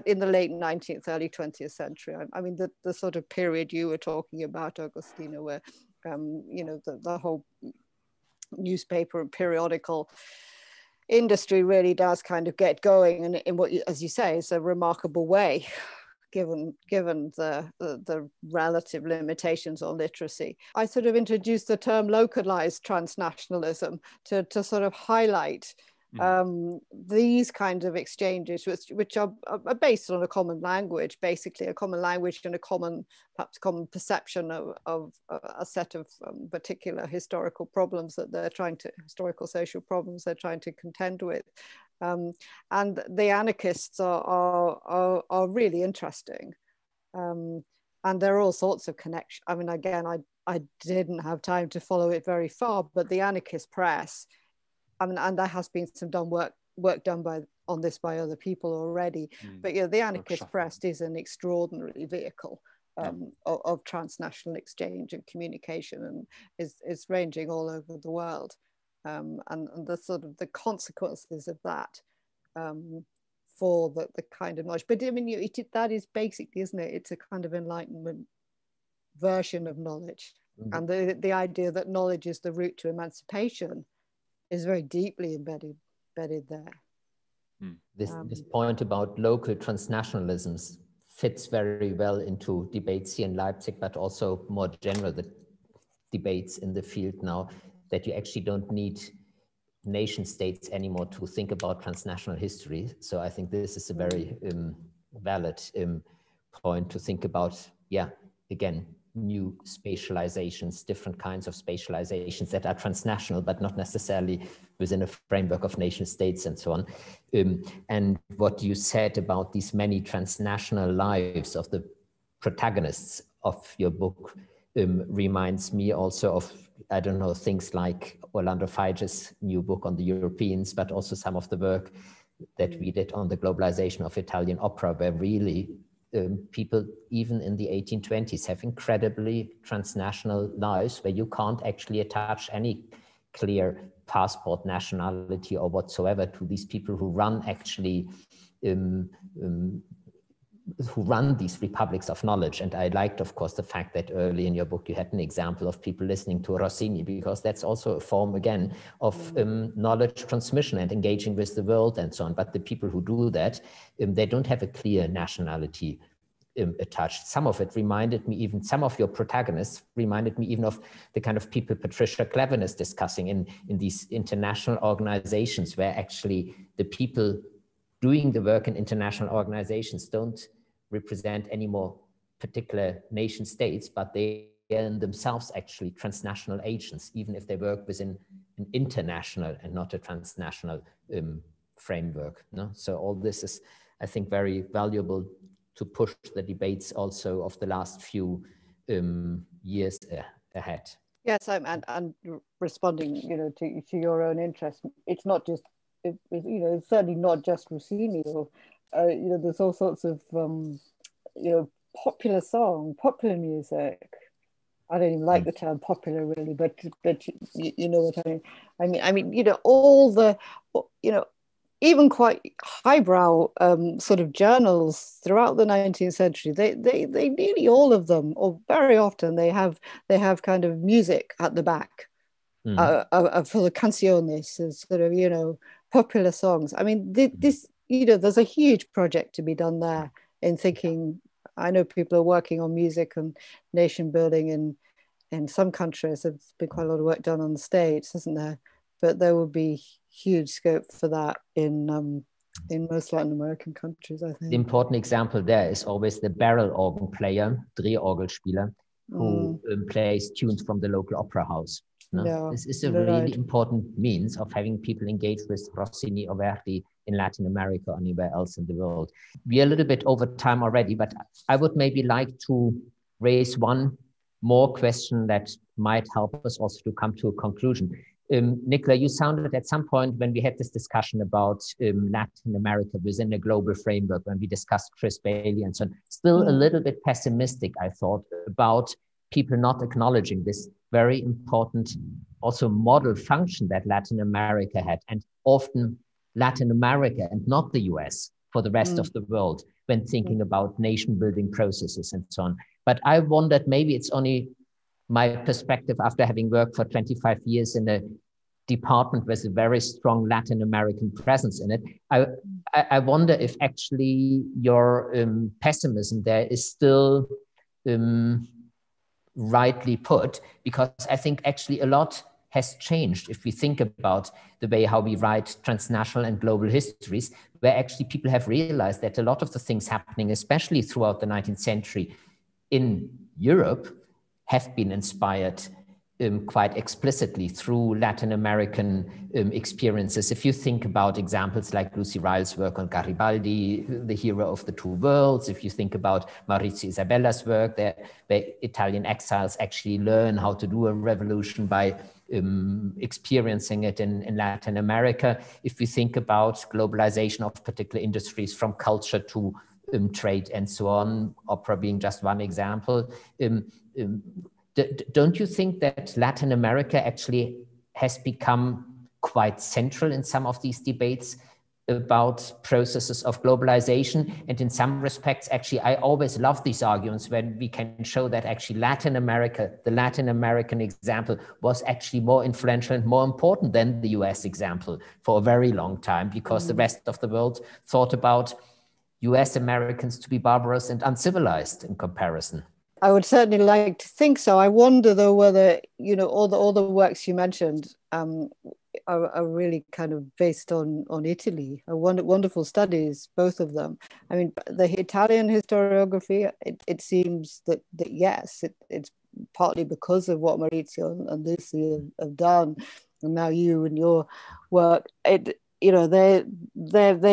in the late 19th, early 20th century. I mean, the sort of period you were talking about, Agustina, where, you know, the whole newspaper and periodical industry really does kind of get going, and in what, as you say, is a remarkable way, given the relative limitations on literacy. I sort of introduced the term localized transnationalism to sort of highlight these kinds of exchanges, which are based on a common language, basically a common language and a perhaps common perception of a set of particular historical problems that historical social problems they're trying to contend with. And the anarchists are really interesting. And there are all sorts of connections. I mean, again, I didn't have time to follow it very far, but the anarchist press, I mean, and there has been some work done on this by other people already. But yeah, the anarchist press is an extraordinary vehicle of transnational exchange and communication, and is ranging all over the world. And the sort of the consequences of that for the kind of knowledge. But I mean, that is basically, isn't it? It's a kind of Enlightenment version of knowledge. And the idea that knowledge is the route to emancipation is very deeply embedded there. This point about local transnationalisms fits very well into debates here in Leipzig, but also more general the debates in the field now, that you actually don't need nation states anymore to think about transnational history. So I think this is a very valid point to think about, again, new spatializations, different kinds of spatializations that are transnational, but not necessarily within a framework of nation states and so on. And what you said about these many transnational lives of the protagonists of your book reminds me also of, I don't know, things like Orlando Fige's new book on the Europeans, but also some of the work that we did on the globalization of Italian opera, where really people, even in the 1820s, have incredibly transnational lives where you can't actually attach any clear passport nationality or whatsoever to these people who run actually who run these republics of knowledge. And I liked, of course, the fact that early in your book you had an example of people listening to Rossini, because that's also a form, again, of knowledge transmission and engaging with the world and so on. But the people who do that, they don't have a clear nationality attached. Some of it reminded me, even some of your protagonists reminded me even of the kind of people Patricia Cleven is discussing in these international organizations, where actually the people doing the work in international organizations don't represent any more particular nation states, but they are in themselves actually transnational agents, even if they work within an international and not a transnational framework. No? So all this is, I think, very valuable to push the debates also of the last few years ahead. Yes, and responding, to your own interest. It's not just, it's certainly not just Rossini, or there's all sorts of, popular popular music. I don't even like the term popular really, but you know what I mean. I mean, all the, even quite highbrow sort of journals throughout the 19th century, they nearly all of them, or very often, they have kind of music at the back for the canciones, sort of, popular songs. I mean, this, there's a huge project to be done there in thinking. I know people are working on music and nation building in some countries. There's been quite a lot of work done on the States, isn't there? But there will be huge scope for that in most Latin American countries, I think. The important example there is always the barrel organ player, Drehorgelspieler, who plays tunes from the local opera house. No? Yeah, this is a really important means of having people engage with Rossini or Verdi in Latin America or anywhere else in the world. We are a little bit over time already, but I would maybe like to raise one more question that might help us also to come to a conclusion. Nicola, you sounded at some point when we had this discussion about Latin America within a global framework, when we discussed Chris Bailey and so on, still a little bit pessimistic, I thought, about people not acknowledging this very important also model function that Latin America had, and often Latin America and not the US for the rest of the world when thinking about nation building processes and so on. But I wondered, maybe it's only my perspective after having worked for 25 years in a department with a very strong Latin American presence in it. I wonder if actually your pessimism there is still rightly put, because I think actually a lot has changed if we think about the way how we write transnational and global histories, where actually people have realized that a lot of the things happening, especially throughout the 19th century in Europe, have been inspired quite explicitly through Latin American experiences. If you think about examples like Lucy Ryle's work on Garibaldi, the hero of the two worlds, if you think about Maurizio Isabella's work, where Italian exiles actually learn how to do a revolution by experiencing it in Latin America. If you think about globalization of particular industries from culture to trade and so on, opera being just one example, don't you think that Latin America actually has become quite central in some of these debates about processes of globalization? And in some respects, actually, I always love these arguments when we can show that actually Latin America, the Latin American example, was actually more influential and more important than the US example for a very long time, because the rest of the world thought about US Americans to be barbarous and uncivilized in comparison. I would certainly like to think so. I wonder though whether, all the works you mentioned are really kind of based on Italy. Wonderful studies, both of them. I mean, the Italian historiography, it seems that yes, it's partly because of what Maurizio and Lucy have done, and now you and your work, they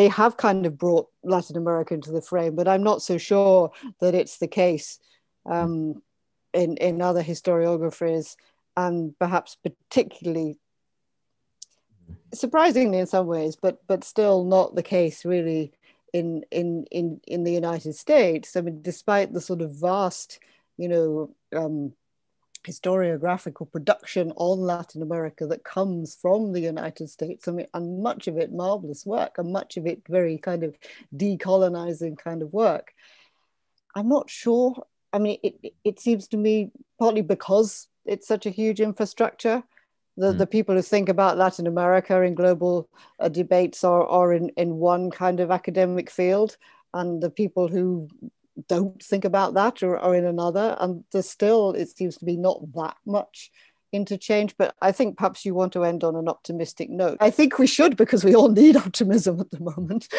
have kind of brought Latin America into the frame, but I'm not so sure that it's the case in other historiographies, and perhaps particularly, surprisingly in some ways, but still not the case really in the United States. I mean, despite the sort of vast, historiographical production on Latin America that comes from the United States, I mean, and much of it marvelous work, and much of it very kind of decolonizing kind of work, I'm not sure. I mean, it seems to me, partly because it's such a huge infrastructure, the people who think about Latin America in global debates are in one kind of academic field, and the people who don't think about that are in another, and there's still, it seems to be, not that much interchange. But I think perhaps you want to end on an optimistic note. I think we should, because we all need optimism at the moment.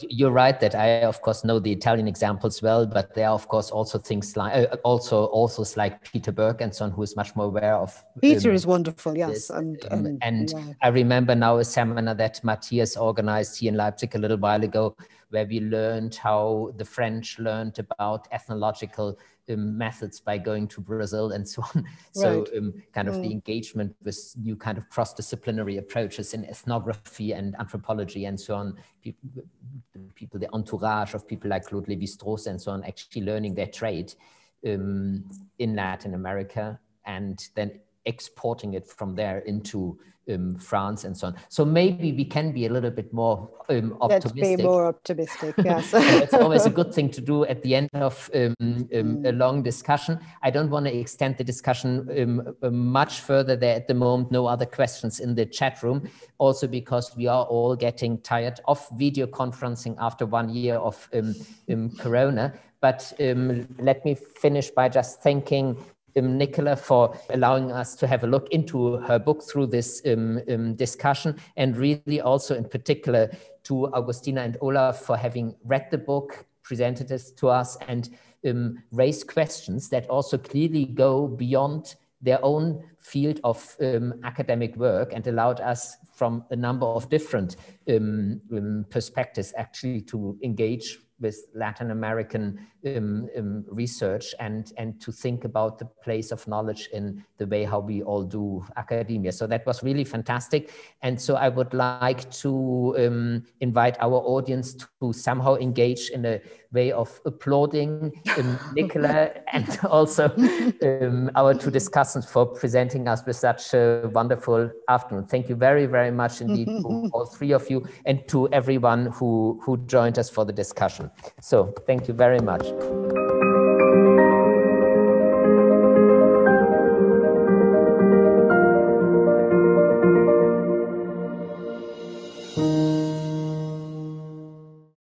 You're right that I, of course, know the Italian examples well, but there are, of course, also things like authors like Peter Burke and so on, who is much more aware of. Peter is wonderful, yes. And I remember now a seminar that Matthias organized here in Leipzig a little while ago, where we learned how the French learned about ethnological methods by going to Brazil and so on. So kind of the engagement with new kind of cross-disciplinary approaches in ethnography and anthropology and so on. People, the entourage of people like Claude Lévi-Strauss and so on, actually learning their trade in Latin America and then exporting it from there into France and so on. So maybe we can be a little bit more optimistic. Let's be more optimistic, yes. It's always a good thing to do at the end of a long discussion. I don't want to extend the discussion much further. There at the moment, no other questions in the chat room. Also because we are all getting tired of video conferencing after 1 year of Corona. But let me finish by just thanking Nicola for allowing us to have a look into her book through this discussion, and really also in particular to Agustina and Olaf for having read the book, presented this to us, and raised questions that also clearly go beyond their own field of academic work and allowed us from a number of different perspectives actually to engage with Latin American research and to think about the place of knowledge in the way how we all do academia. So that was really fantastic. And so I would like to invite our audience to somehow engage in a way of applauding Nicola and also our two discussants for presenting us with such a wonderful afternoon. Thank you very, very much indeed to all three of you and to everyone who joined us for the discussion. So thank you very much.